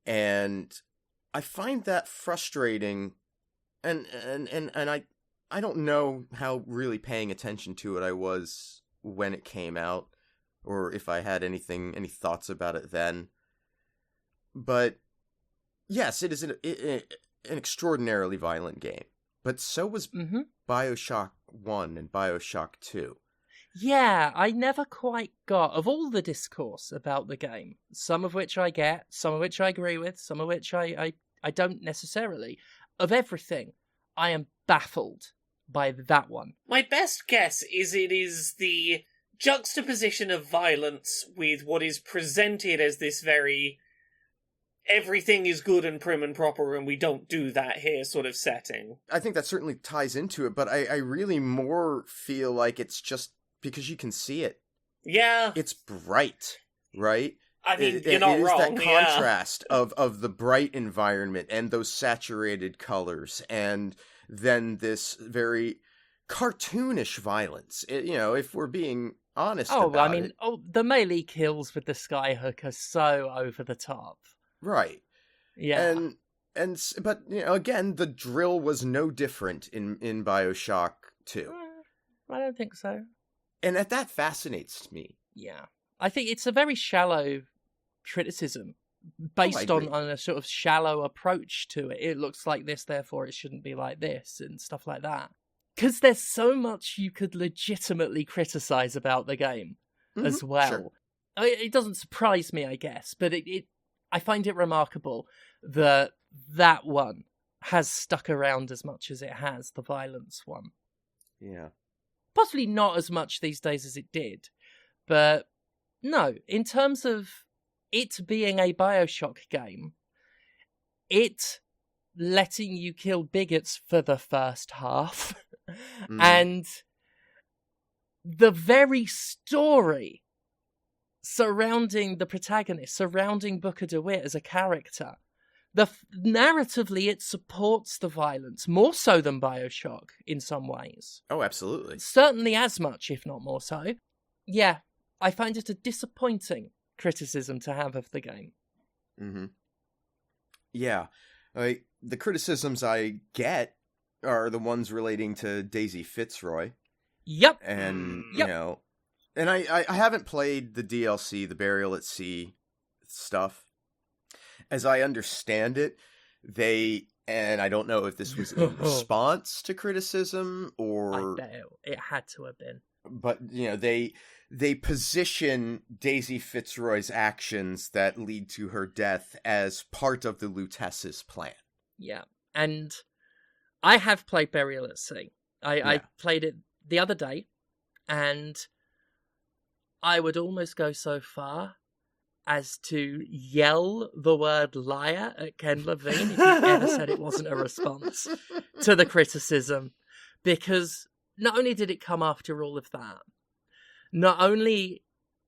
and I find that frustrating, and I don't know how really paying attention to it I was when it came out, or if I had any thoughts about it then. But yes, it is an extraordinarily violent game, but so was BioShock 1 and BioShock 2. Yeah, I never quite got, of all the discourse about the game, some of which I get, some of which I agree with, some of which I don't necessarily, of everything, I am baffled by that one. My best guess is it is the juxtaposition of violence with what is presented as this very everything is good and prim and proper and we don't do that here sort of setting. I think that certainly ties into it, but I really more feel like it's just because you can see it. Yeah. It's bright, right? I mean, you're not wrong. It is that contrast of the bright environment and those saturated colors, and then this very cartoonish violence. You know, if we're being honest about it. The melee kills with the skyhook are so over the top. Right. Yeah. But you know, again, the drill was no different in BioShock 2. I don't think so. And that fascinates me. Yeah. I think it's a very shallow criticism based on a sort of shallow approach to it. It looks like this, therefore it shouldn't be like this and stuff like that. Because there's so much you could legitimately criticize about the game as well. Sure. I mean, it doesn't surprise me, I guess, but I find it remarkable that one has stuck around as much as it has, the violence one. Yeah. Possibly not as much these days as it did, but no, in terms of it being a BioShock game, it letting you kill bigots for the first half, and the very story surrounding the protagonist, surrounding Booker DeWitt as a character, narratively it supports the violence more so than BioShock in some ways. Oh, absolutely. Certainly as much, if not more so. Yeah, I find it a disappointing criticism to have of the game. Yeah, the criticisms I get are the ones relating to Daisy Fitzroy. Yep. And you know. And I haven't played the DLC, the Burial at Sea stuff. As I understand it, and I don't know if this was in response to criticism or... I bet it had to have been. But, you know, they position Daisy Fitzroy's actions that lead to her death as part of the Lutece's plan. Yeah, and I have played Burial at Sea. I played it the other day, and I would almost go so far as to yell the word liar at Ken Levine if he ever said it wasn't a response to the criticism. Because not only did it come after all of that, not only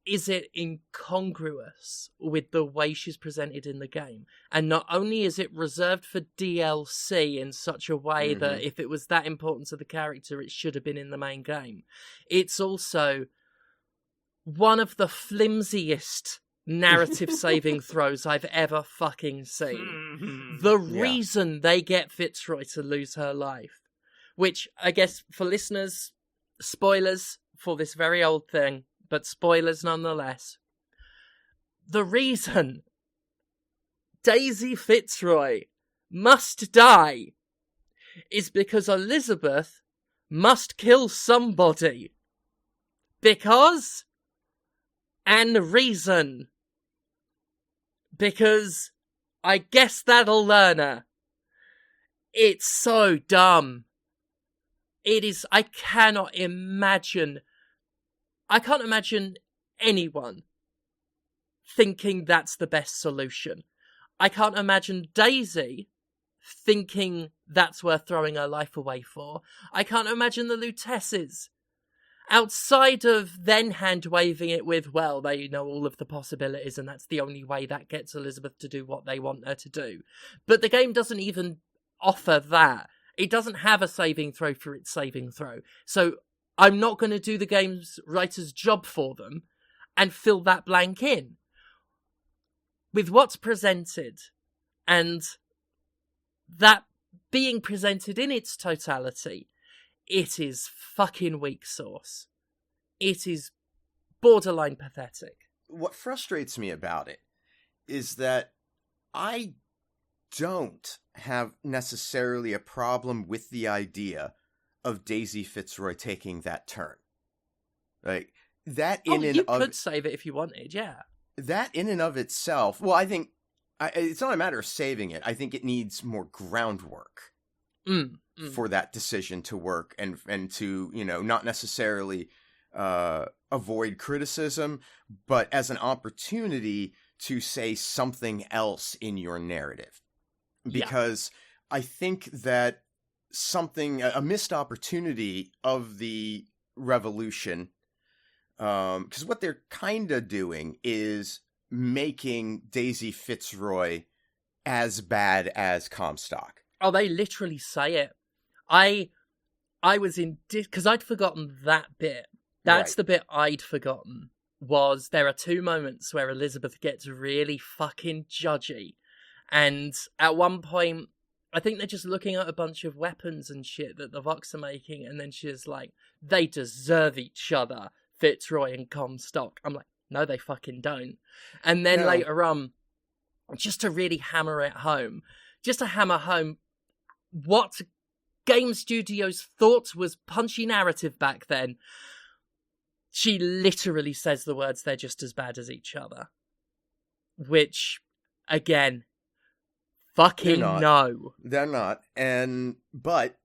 is it incongruous with the way she's presented in the game, and not only is it reserved for DLC in such a way that if it was that important to the character, it should have been in the main game, it's also one of the flimsiest narrative saving throws I've ever fucking seen. The reason they get Fitzroy to lose her life, which I guess for listeners, spoilers for this very old thing, but spoilers nonetheless. the reason Daisy Fitzroy must die is because Elizabeth must kill somebody. Because... and reason. Because I guess that'll learn her. It's so dumb. It is... I can't imagine anyone thinking that's the best solution. I can't imagine Daisy thinking that's worth throwing her life away for. I can't imagine the Lutesses. Outside of then hand-waving it with, well, they know all of the possibilities and that's the only way that gets Elizabeth to do what they want her to do. But the game doesn't even offer that. It doesn't have a saving throw for its saving throw. So I'm not going to do the game's writer's job for them and fill that blank in. With what's presented, and that being presented in its totality, it is fucking weak sauce. It is borderline pathetic. What frustrates me about it is that I don't have necessarily a problem with the idea of Daisy Fitzroy taking that turn. Like, that in and you of... could save it if you wanted, yeah. That in and of itself, well, I think it's not a matter of saving it. I think it needs more groundwork for that decision to work and to, not necessarily avoid criticism, but as an opportunity to say something else in your narrative. Because I think that a missed opportunity of the revolution, because what they're kind of doing is making Daisy Fitzroy as bad as Comstock. Oh, they literally say it. I was in... because I'd forgotten that bit. That's right. The bit I'd forgotten, was there are two moments where Elizabeth gets really fucking judgy. And at one point, I think they're just looking at a bunch of weapons and shit that the Vox are making, and then she's like, they deserve each other, Fitzroy and Comstock. I'm like, no, they fucking don't. And then later on, just to really hammer it home, what game studios thought was punchy narrative back then, she literally says the words, they're just as bad as each other. Which, again, fucking no. They're not. But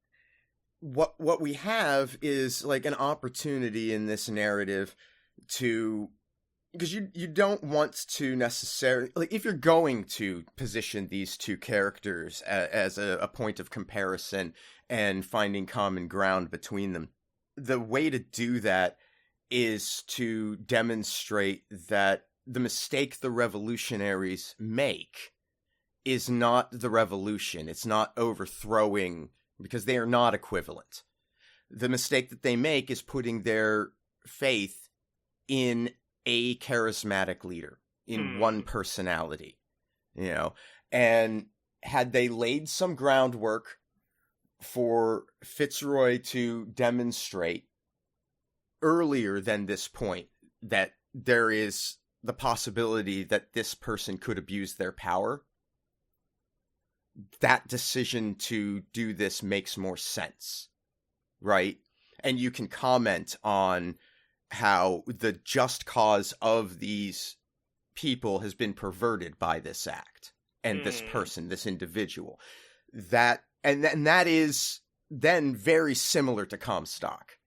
what we have is like an opportunity in this narrative to, because you don't want to necessarily, like, if you're going to position these two characters as a point of comparison and finding common ground between them, the way to do that is to demonstrate that the mistake the revolutionaries make is not the revolution. It's not overthrowing, because they are not equivalent. The mistake that they make is putting their faith in a charismatic leader, in one personality, and had they laid some groundwork for Fitzroy to demonstrate earlier than this point that there is the possibility that this person could abuse their power, that decision to do this makes more sense, right? And you can comment on how the just cause of these people has been perverted by this act and this person, this individual. That is then very similar to Comstock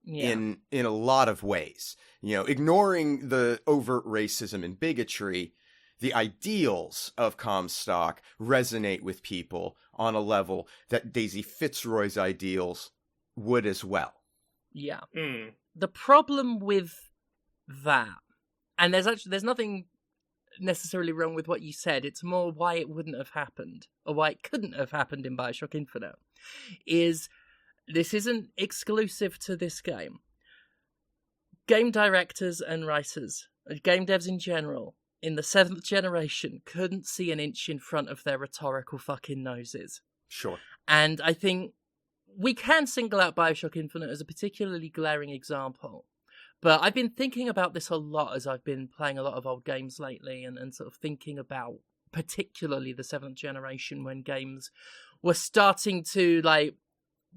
in a lot of ways. Ignoring the overt racism and bigotry, the ideals of Comstock resonate with people on a level that Daisy Fitzroy's ideals would as well. Yeah. The problem with that, and there's nothing necessarily wrong with what you said, it's more why it wouldn't have happened, or why it couldn't have happened in BioShock Infinite, is this isn't exclusive to this game. Game directors and writers, game devs in general, in the 7th generation, couldn't see an inch in front of their rhetorical fucking noses. Sure. And I think we can single out BioShock Infinite as a particularly glaring example. But I've been thinking about this a lot as I've been playing a lot of old games lately and sort of thinking about particularly the 7th generation when games were starting to, like,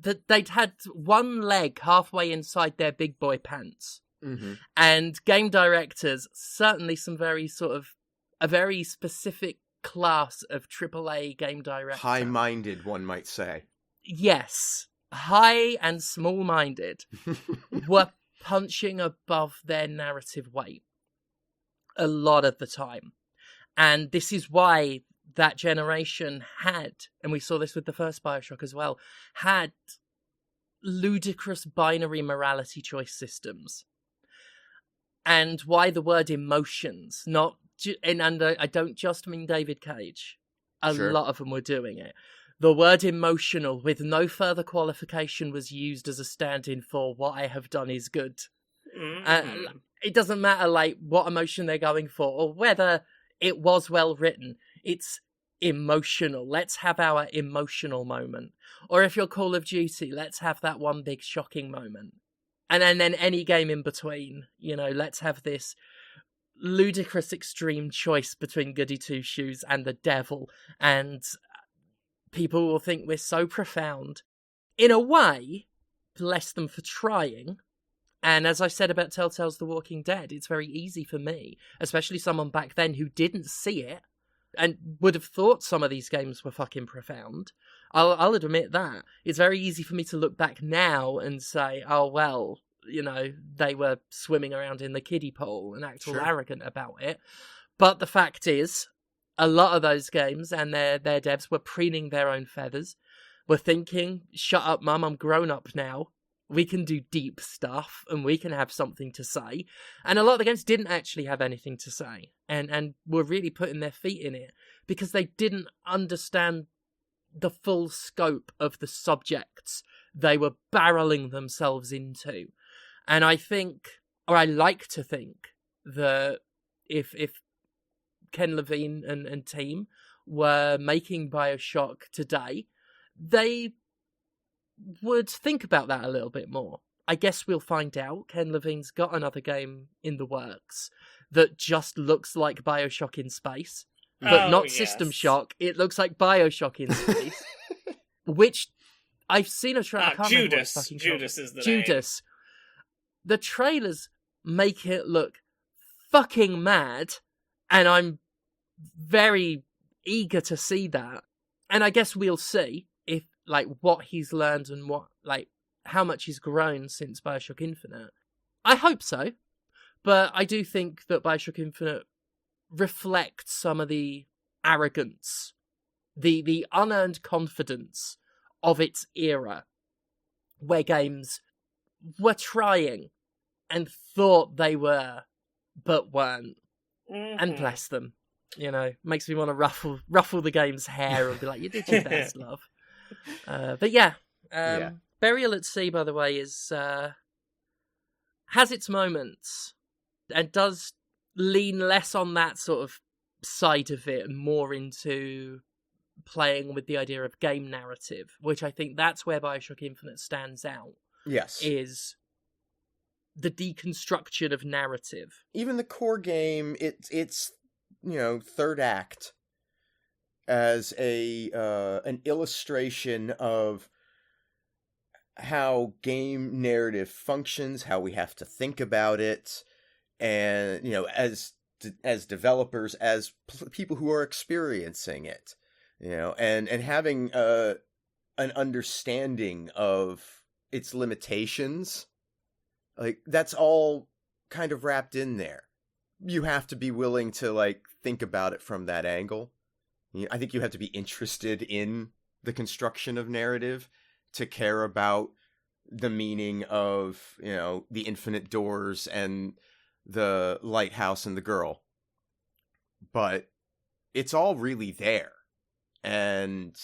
they'd had one leg halfway inside their big boy pants. Mm-hmm. And game directors, certainly a very specific class of AAA game director. High-minded, one might say. Yes. High and small-minded were punching above their narrative weight a lot of the time. And this is why that generation had, and we saw this with the first BioShock as well, had ludicrous binary morality choice systems. And why the word emotions, I don't just mean David Cage. A lot of them were doing it. The word emotional with no further qualification was used as a stand-in for what I have done is good. It doesn't matter like what emotion they're going for or whether it was well written. It's emotional. Let's have our emotional moment. Or if you're Call of Duty, let's have that one big shocking moment. And then any game in between, let's have this ludicrous extreme choice between Goody Two-Shoes and the devil, and people will think we're so profound. In a way, bless them for trying. And as I said about Telltale's The Walking Dead, it's very easy for me, especially someone back then who didn't see it and would have thought some of these games were fucking profound. I'll admit that. It's very easy for me to look back now and say, oh, well, they were swimming around in the kiddie pool and act all arrogant about it. But the fact is, a lot of those games and their devs were preening their own feathers, were thinking, shut up, mum, I'm grown up now. We can do deep stuff and we can have something to say. And a lot of the games didn't actually have anything to say and were really putting their feet in it because they didn't understand the full scope of the subjects they were barreling themselves into. And I think, or I like to think, that if Ken Levine and team were making BioShock today, they would think about that a little bit more. I guess we'll find out. Ken Levine's got another game in the works that just looks like BioShock in space, but not System Shock. It looks like BioShock in space, which I've seen a trailer. Judas is the name. Judas. The trailers make it look fucking mad, and I'm very eager to see that. And I guess we'll see if, like, what he's learned and how much he's grown since BioShock Infinite. I hope so, but I do think that BioShock Infinite reflects some of the arrogance, the unearned confidence of its era, where games were trying and thought they were, but weren't. Mm-hmm. And bless them. Makes me want to ruffle the game's hair and be like, you did your best, love. But yeah. Burial at Sea, by the way, has its moments and does lean less on that sort of side of it and more into playing with the idea of game narrative, which I think that's where BioShock Infinite stands out. Yes. Is the deconstruction of narrative. Even the core game, it's third act as an illustration of how game narrative functions, how we have to think about it, and as developers, as people who are experiencing it, and having an understanding of its limitations. Like, that's all kind of wrapped in there. You have to be willing to think about it from that angle. I think you have to be interested in the construction of narrative to care about the meaning of, the infinite doors and the lighthouse and the girl. But it's all really there. And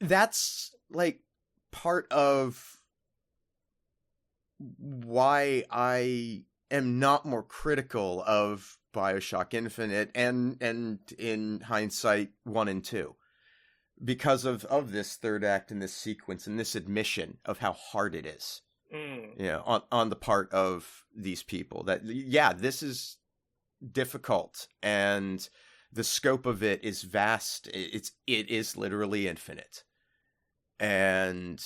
that's part of why I am not more critical of BioShock Infinite and in hindsight 1 and 2 because of this third act and this sequence and this admission of how hard it is. Mm. You know, on the part of these people. That, yeah, this is difficult, and the scope of it is vast. It is literally infinite. And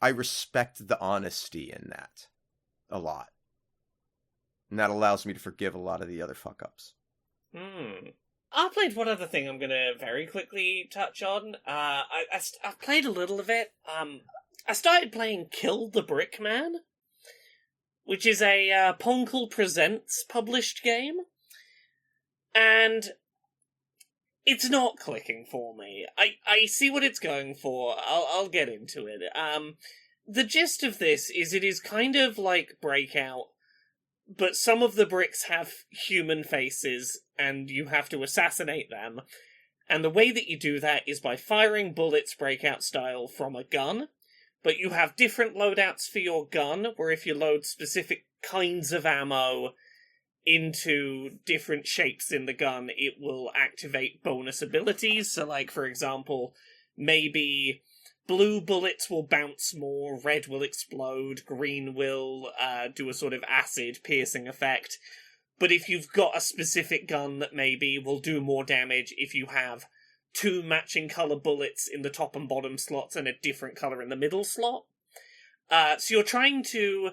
I respect the honesty in that a lot. And that allows me to forgive a lot of the other fuck-ups. I played one other thing I'm going to very quickly touch on. I've played a little of it. I started playing Kill the Brickman, which is a Poncle Presents published game. And it's not clicking for me. I see what it's going for. I'll get into it. The gist of this is it is kind of like Breakout, but some of the bricks have human faces, and you have to assassinate them. And the way that you do that is by firing bullets Breakout style from a gun, but you have different loadouts for your gun, where if you load specific kinds of ammo into different shapes in the gun, it will activate bonus abilities. So, like, for example, maybe blue bullets will bounce more, red will explode, green will do a sort of acid piercing effect. But if you've got a specific gun that maybe will do more damage if you have 2 matching colour bullets in the top and bottom slots and a different colour in the middle slot. So you're trying to,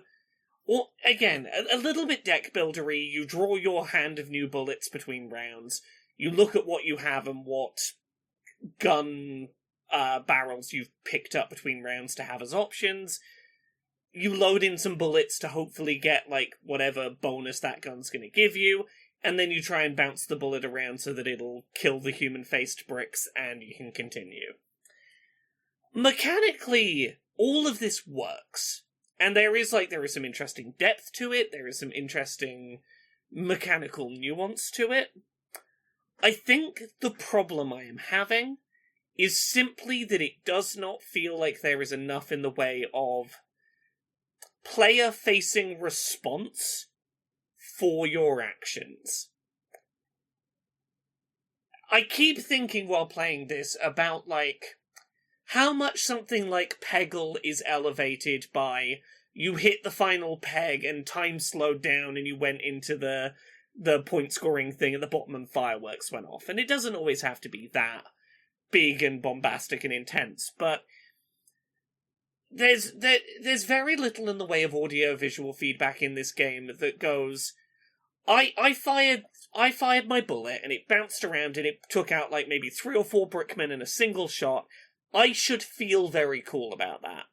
well, again, a little bit deck buildery. You draw your hand of new bullets between rounds. You look at what you have and what gun barrels you've picked up between rounds to have as options. You load in some bullets to hopefully get, like, whatever bonus that gun's going to give you, and then you try and bounce the bullet around so that it'll kill the human-faced bricks, and you can continue. Mechanically, all of this works, and there is some interesting depth to it, there is some interesting mechanical nuance to it. I think the problem I am having is simply that it does not feel like there is enough in the way of player-facing response for your actions. I keep thinking while playing this about, like, how much something like Peggle is elevated by you hit the final peg and time slowed down and you went into the point-scoring thing at the bottom and fireworks went off. And it doesn't always have to be that big and bombastic and intense, but there's very little in the way of audio-visual feedback in this game that goes, I fired my bullet and it bounced around and it took out like maybe 3 or 4 brickmen in a single shot. I should feel very cool about that.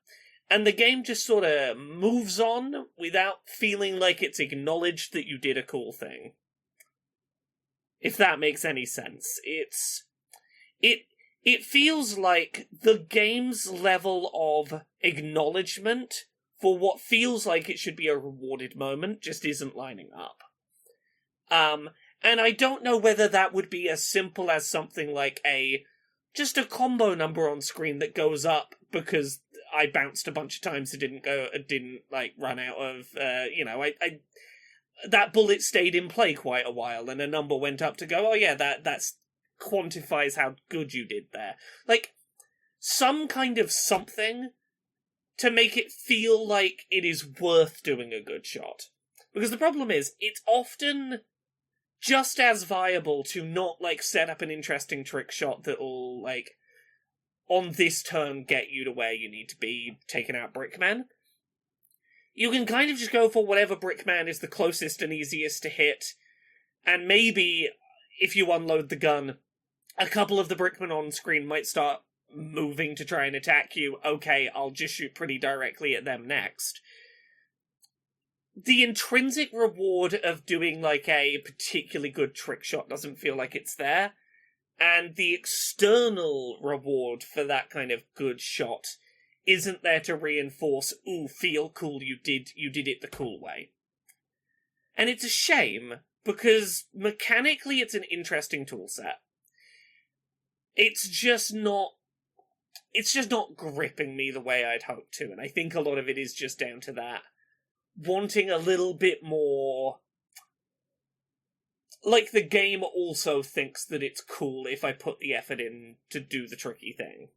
And the game just sort of moves on without feeling like it's acknowledged that you did a cool thing. If that makes any sense. It feels like the game's level of acknowledgement for what feels like it should be a rewarded moment just isn't lining up. And I don't know whether that would be as simple as something like just a combo number on screen that goes up because I bounced a bunch of times. It didn't run out of, that bullet stayed in play quite a while and a number went up to go, oh yeah, that's quantifies how good you did there. Like, some kind of something to make it feel like it is worth doing a good shot. Because the problem is, it's often just as viable to not, set up an interesting trick shot that'll, on this turn get you to where you need to be, taking out Brickman. You can kind of just go for whatever Brickman is the closest and easiest to hit, and maybe, if you unload the gun, a couple of the Brickmen on screen might start moving to try and attack you. Okay, I'll just shoot pretty directly at them next. The intrinsic reward of doing, a particularly good trick shot doesn't feel like it's there. And the external reward for that kind of good shot isn't there to reinforce, ooh, feel cool, you did it the cool way. And it's a shame, because mechanically it's an interesting toolset. It's just not gripping me the way I'd hoped to, and I think a lot of it is just down to that. Wanting a little bit more... the game also thinks that it's cool if I put the effort in to do the tricky thing.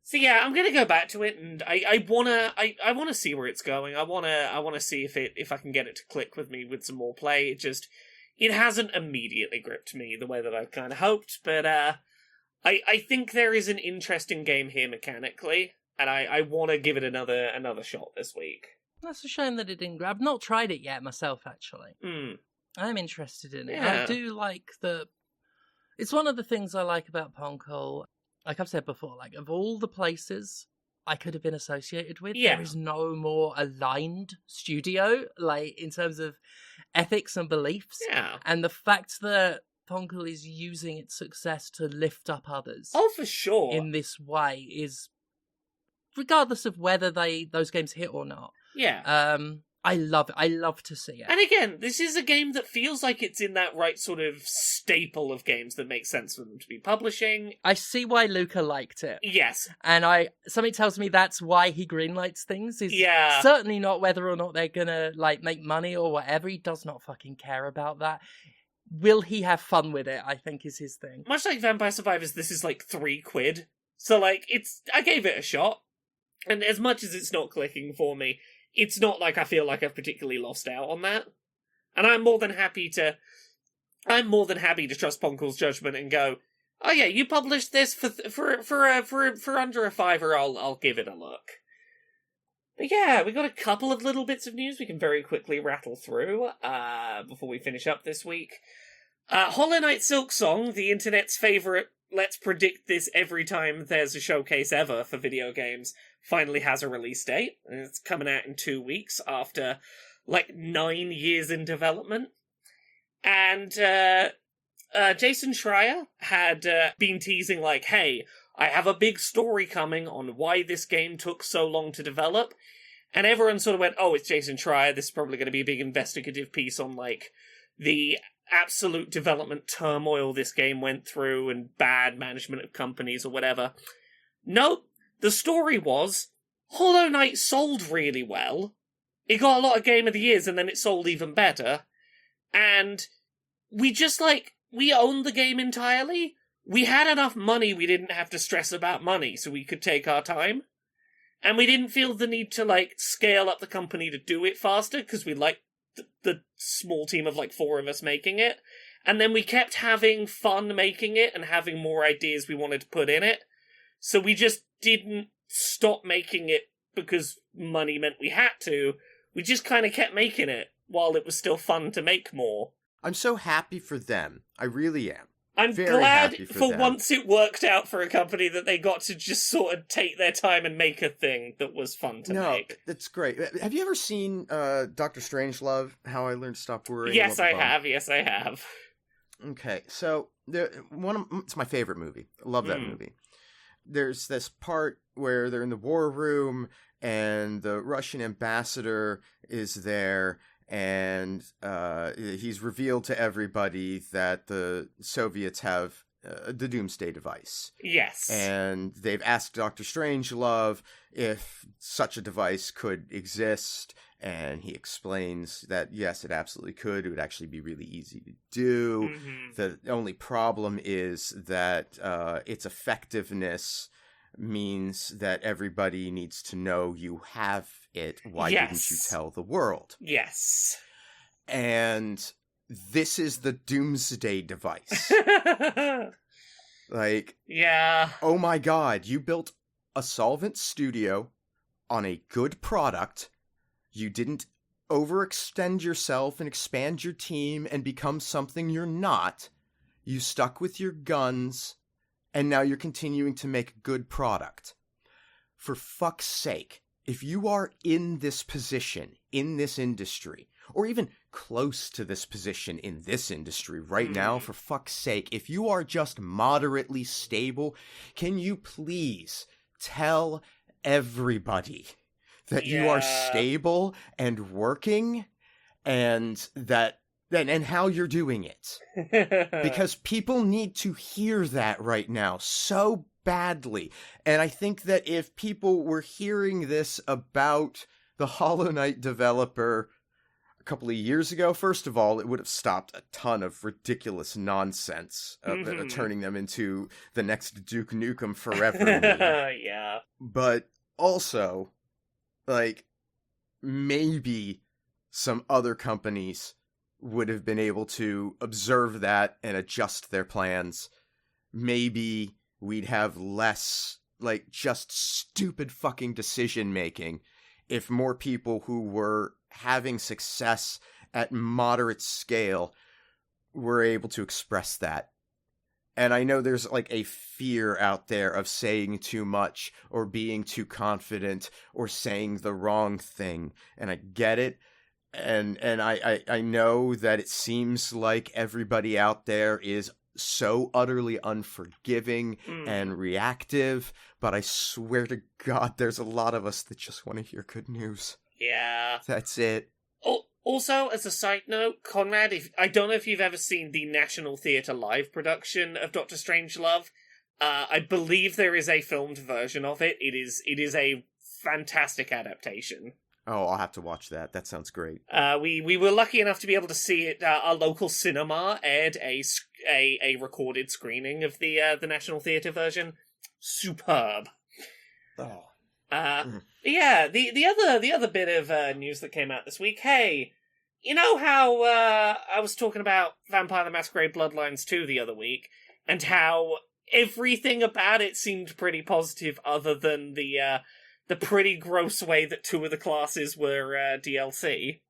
So yeah, I'm gonna go back to it, and I wanna see where it's going. I wanna see if I can get it to click with me with some more play. It hasn't immediately gripped me the way that I kind of hoped, but I think there is an interesting game here mechanically, and I want to give it another shot this week. That's a shame that it didn't. I've not tried it yet myself, actually. I'm interested in it. Yeah. I do like it's one of the things I like about Poncle. Like I've said before, like of all the places I could have been associated with, there is no more aligned studio, like in terms of ethics and beliefs. Yeah. And the fact that Poncle is using its success to lift up others. Oh, for sure. In this way is, regardless of whether those games hit or not. Yeah. I love it. I love to see it. And again, this is a game that feels like it's in that right sort of staple of games that makes sense for them to be publishing. I see why Luca liked it. Yes. And something tells me that's why he greenlights things. Is certainly not whether or not they're gonna like make money or whatever. He does not fucking care about that. Will he have fun with it, I think is his thing. Much like Vampire Survivors, this is like £3. So like I gave it a shot. And as much as it's not clicking for me, it's not like I feel like I've particularly lost out on that. And I'm more than happy to trust Poncle's judgment and go, oh yeah, you published this for under a $5, I'll give it a look. But yeah, we got a couple of little bits of news we can very quickly rattle through before we finish up this week. Hollow Knight Silksong, the internet's favourite let's predict this every time there's a showcase ever for video games, finally has a release date. And it's coming out in 2 weeks after, 9 years in development. And Jason Schreier had been teasing, hey, I have a big story coming on why this game took so long to develop. And everyone sort of went, oh, it's Jason Schreier, this is probably going to be a big investigative piece on, the absolute development turmoil this game went through and bad management of companies or whatever. Nope. The story was Hollow Knight sold really well. It got a lot of Game of the Years and then it sold even better. And we just, we owned the game entirely. We had enough money we didn't have to stress about money, so we could take our time. And we didn't feel the need to, scale up the company to do it faster, because we liked the small team of 4 of us making it. And then we kept having fun making it and having more ideas we wanted to put in it. So we just didn't stop making it because money meant we had to. We just kind of kept making it while it was still fun to make more. I'm so happy for them. I really am. I'm very glad for them. Once it worked out for a company that they got to just sort of take their time and make a thing that was fun to make. No, that's great. Have you ever seen Dr. Strangelove, How I Learned to Stop Worrying? Yes, I have. Okay, so it's my favorite movie. I love that movie. There's this part where they're in the war room and the Russian ambassador is there, and he's revealed to everybody that the Soviets have the Doomsday device. Yes. And they've asked Dr. Strangelove if such a device could exist, and he explains that, yes, it absolutely could. It would actually be really easy to do. Mm-hmm. The only problem is that its effectiveness means that everybody needs to know you have it. Why didn't you tell the world? Yes. And this is the Doomsday device. Yeah. Oh my god, you built a solvent studio on a good product. You didn't overextend yourself and expand your team and become something you're not. You stuck with your guns, and now you're continuing to make a good product. For fuck's sake, if you are in this position, in this industry, or even close to this position in this industry right now, for fuck's sake, if you are just moderately stable, can you please tell everybody that you are stable and working and and how you're doing it? Because people need to hear that right now so badly. And I think that if people were hearing this about the Hollow Knight developer couple of years ago, first of all, it would have stopped a ton of ridiculous nonsense, turning them into the next Duke Nukem Forever meme. Yeah. But also, like, maybe some other companies would have been able to observe that and adjust their plans. Maybe we'd have less, like, just stupid fucking decision making if more people who were having success at moderate scale were able to express that. And I know there's like a fear out there of saying too much or being too confident or saying the wrong thing. And I get it. And I know that it seems like everybody out there is so utterly unforgiving and reactive, but I swear to God, there's a lot of us that just want to hear good news. Yeah. That's it. Also, as a side note, Conrad, I don't know if you've ever seen the National Theatre live production of Doctor Strangelove. I believe there is a filmed version of it. It is a fantastic adaptation. Oh, I'll have to watch that. That sounds great. We were lucky enough to be able to see it. Our local cinema aired a recorded screening of the National Theatre version. Superb. Oh. Yeah. The other bit of news that came out this week. Hey, you know how I was talking about Vampire the Masquerade Bloodlines 2 the other week, and how everything about it seemed pretty positive, other than the pretty gross way that 2 of the classes were DLC.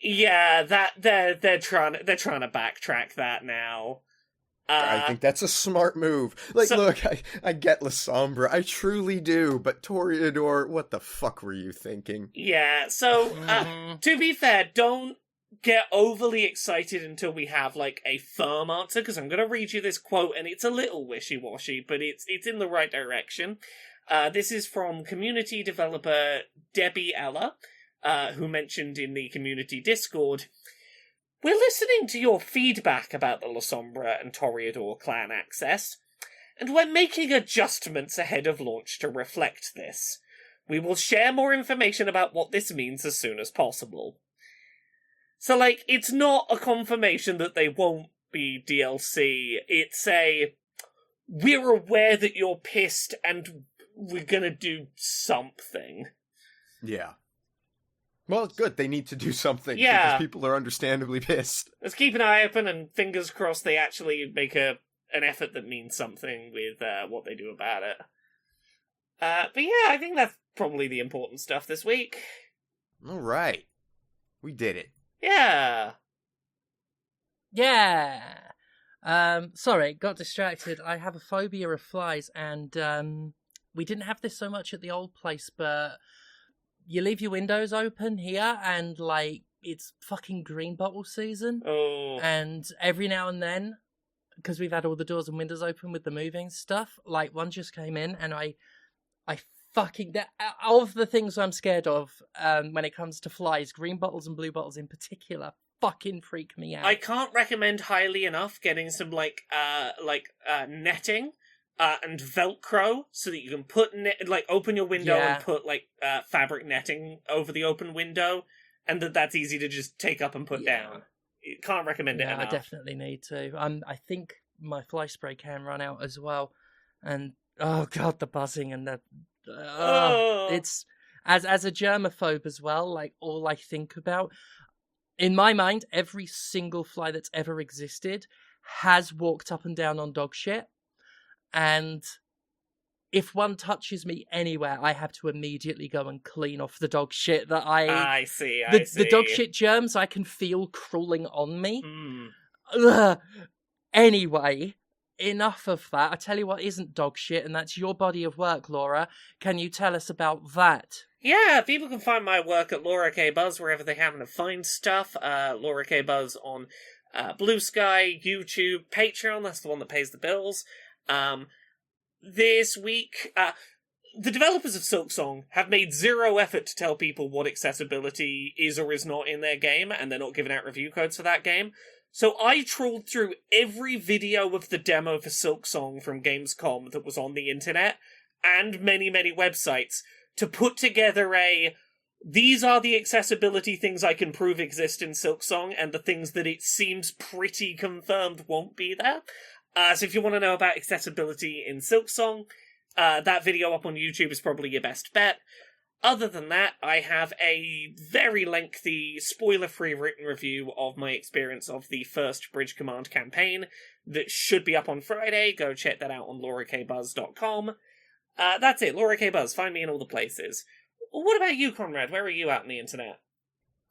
Yeah, that they're trying to backtrack that now. I think that's a smart move. Like, look, I get La Sombra, I truly do, but Toreador, what the fuck were you thinking? Yeah, so, to be fair, don't get overly excited until we have, like, a firm answer, because I'm going to read you this quote, and it's a little wishy-washy, but it's in the right direction. This is from community developer Debbie Ella, who mentioned in the community Discord, "We're listening to your feedback about the La Sombra and Toreador clan access, and we're making adjustments ahead of launch to reflect this. We will share more information about what this means as soon as possible." So, like, it's not a confirmation that they won't be DLC. It's we're aware that you're pissed and we're gonna do something. Yeah. Well, good. They need to do something. Yeah. Because people are understandably pissed. Let's keep an eye open and fingers crossed they actually make an effort that means something with what they do about it. But yeah, I think that's probably the important stuff this week. All right. We did it. Yeah. Yeah. Sorry, got distracted. I have a phobia of flies, and we didn't have this so much at the old place, but you leave your windows open here, and, like, it's fucking green bottle season. Oh. And every now and then, because we've had all the doors and windows open with the moving stuff, like, one just came in, and I fucking... of the things I'm scared of when it comes to flies, green bottles and blue bottles in particular fucking freak me out. I can't recommend highly enough getting some, netting. And Velcro, so that you can put open your window and put fabric netting over the open window, and that's easy to just take up and put down. Can't recommend it enough. I definitely need to. I think my fly spray can run out as well, and oh god, the buzzing and the it's as a germaphobe as well. Like, all I think about in my mind, every single fly that's ever existed has walked up and down on dog shit. And if one touches me anywhere, I have to immediately go and clean off the dog shit that I see. The dog shit germs I can feel crawling on me. Ugh. Anyway, enough of that. I tell you what isn't dog shit, and that's your body of work, Laura. Can you tell us about that? Yeah, people can find my work at Laura K. Buzz wherever they happen to find stuff. Laura K. Buzz on Blue Sky, YouTube, Patreon. That's the one that pays the bills. This week, the developers of Silksong have made zero effort to tell people what accessibility is or is not in their game, and they're not giving out review codes for that game. So I trawled through every video of the demo for Silksong from Gamescom that was on the internet, and many, many websites, to put together a these are the accessibility things I can prove exist in Silksong, and the things that it seems pretty confirmed won't be there. So if you want to know about accessibility in Silksong, that video up on YouTube is probably your best bet. Other than that, I have a very lengthy, spoiler-free written review of my experience of the first Bridge Command campaign that should be up on Friday. Go check that out on laurakbuzz.com. That's it, Laura K. Buzz. Find me in all the places. What about you, Conrad? Where are you out on the internet?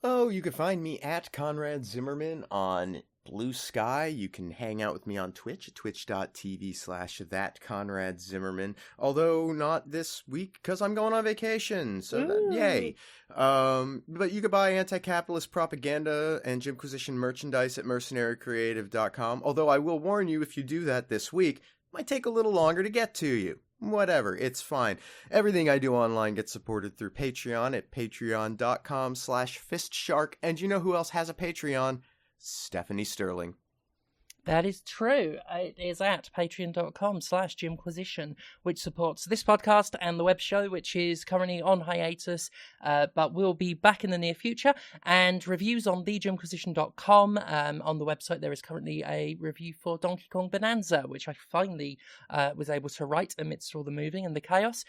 Oh, you can find me at Conrad Zimmerman on Blue Sky. You can hang out with me on Twitch at twitch.tv/thatconradzimmerman. Although not this week because I'm going on vacation. So yay. But you can buy anti-capitalist propaganda and Jimquisition merchandise at mercenarycreative.com. Although I will warn you, if you do that this week, it might take a little longer to get to you. Whatever, it's fine. Everything I do online gets supported through Patreon at patreon.com/fistshark. And you know who else has a Patreon? Stephanie Sterling. That is true. It is at patreon.com/Jimquisition, which supports this podcast and the web show, which is currently on hiatus, but will be back in the near future. And reviews on thejimquisition.com. On the website, there is currently a review for Donkey Kong Bonanza, which I finally was able to write amidst all the moving and the chaos.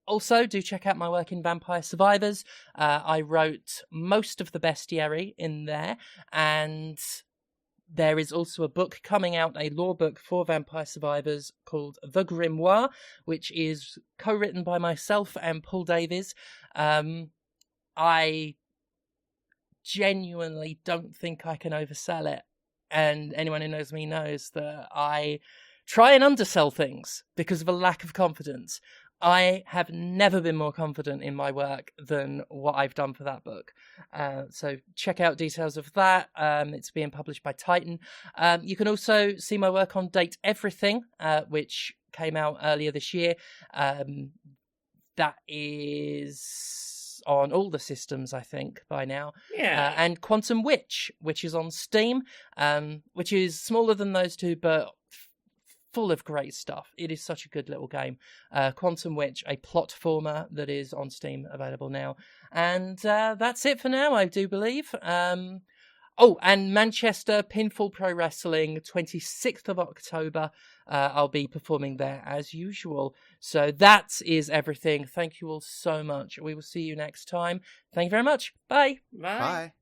Also, do check out my work in Vampire Survivors. I wrote most of the bestiary in there, and there is also a book coming out, a lore book for Vampire Survivors called The Grimoire, which is co-written by myself and Paul Davies. I genuinely don't think I can oversell it. And anyone who knows me knows that I try and undersell things because of a lack of confidence. I have never been more confident in my work than what I've done for that book. So check out details of that. It's being published by Titan. You can also see my work on Date Everything, which came out earlier this year. That is on all the systems, I think, by now. Yeah. And Quantum Witch, which is on Steam, which is smaller than those two, but full of great stuff. It is such a good little game. Quantum Witch, a plot-former that is on Steam, available now. And that's it for now, I do believe. Oh, and Manchester Pinfall Pro Wrestling, 26th of October. I'll be performing there as usual. So that is everything. Thank you all so much. We will see you next time. Thank you very much. Bye. Bye. Bye.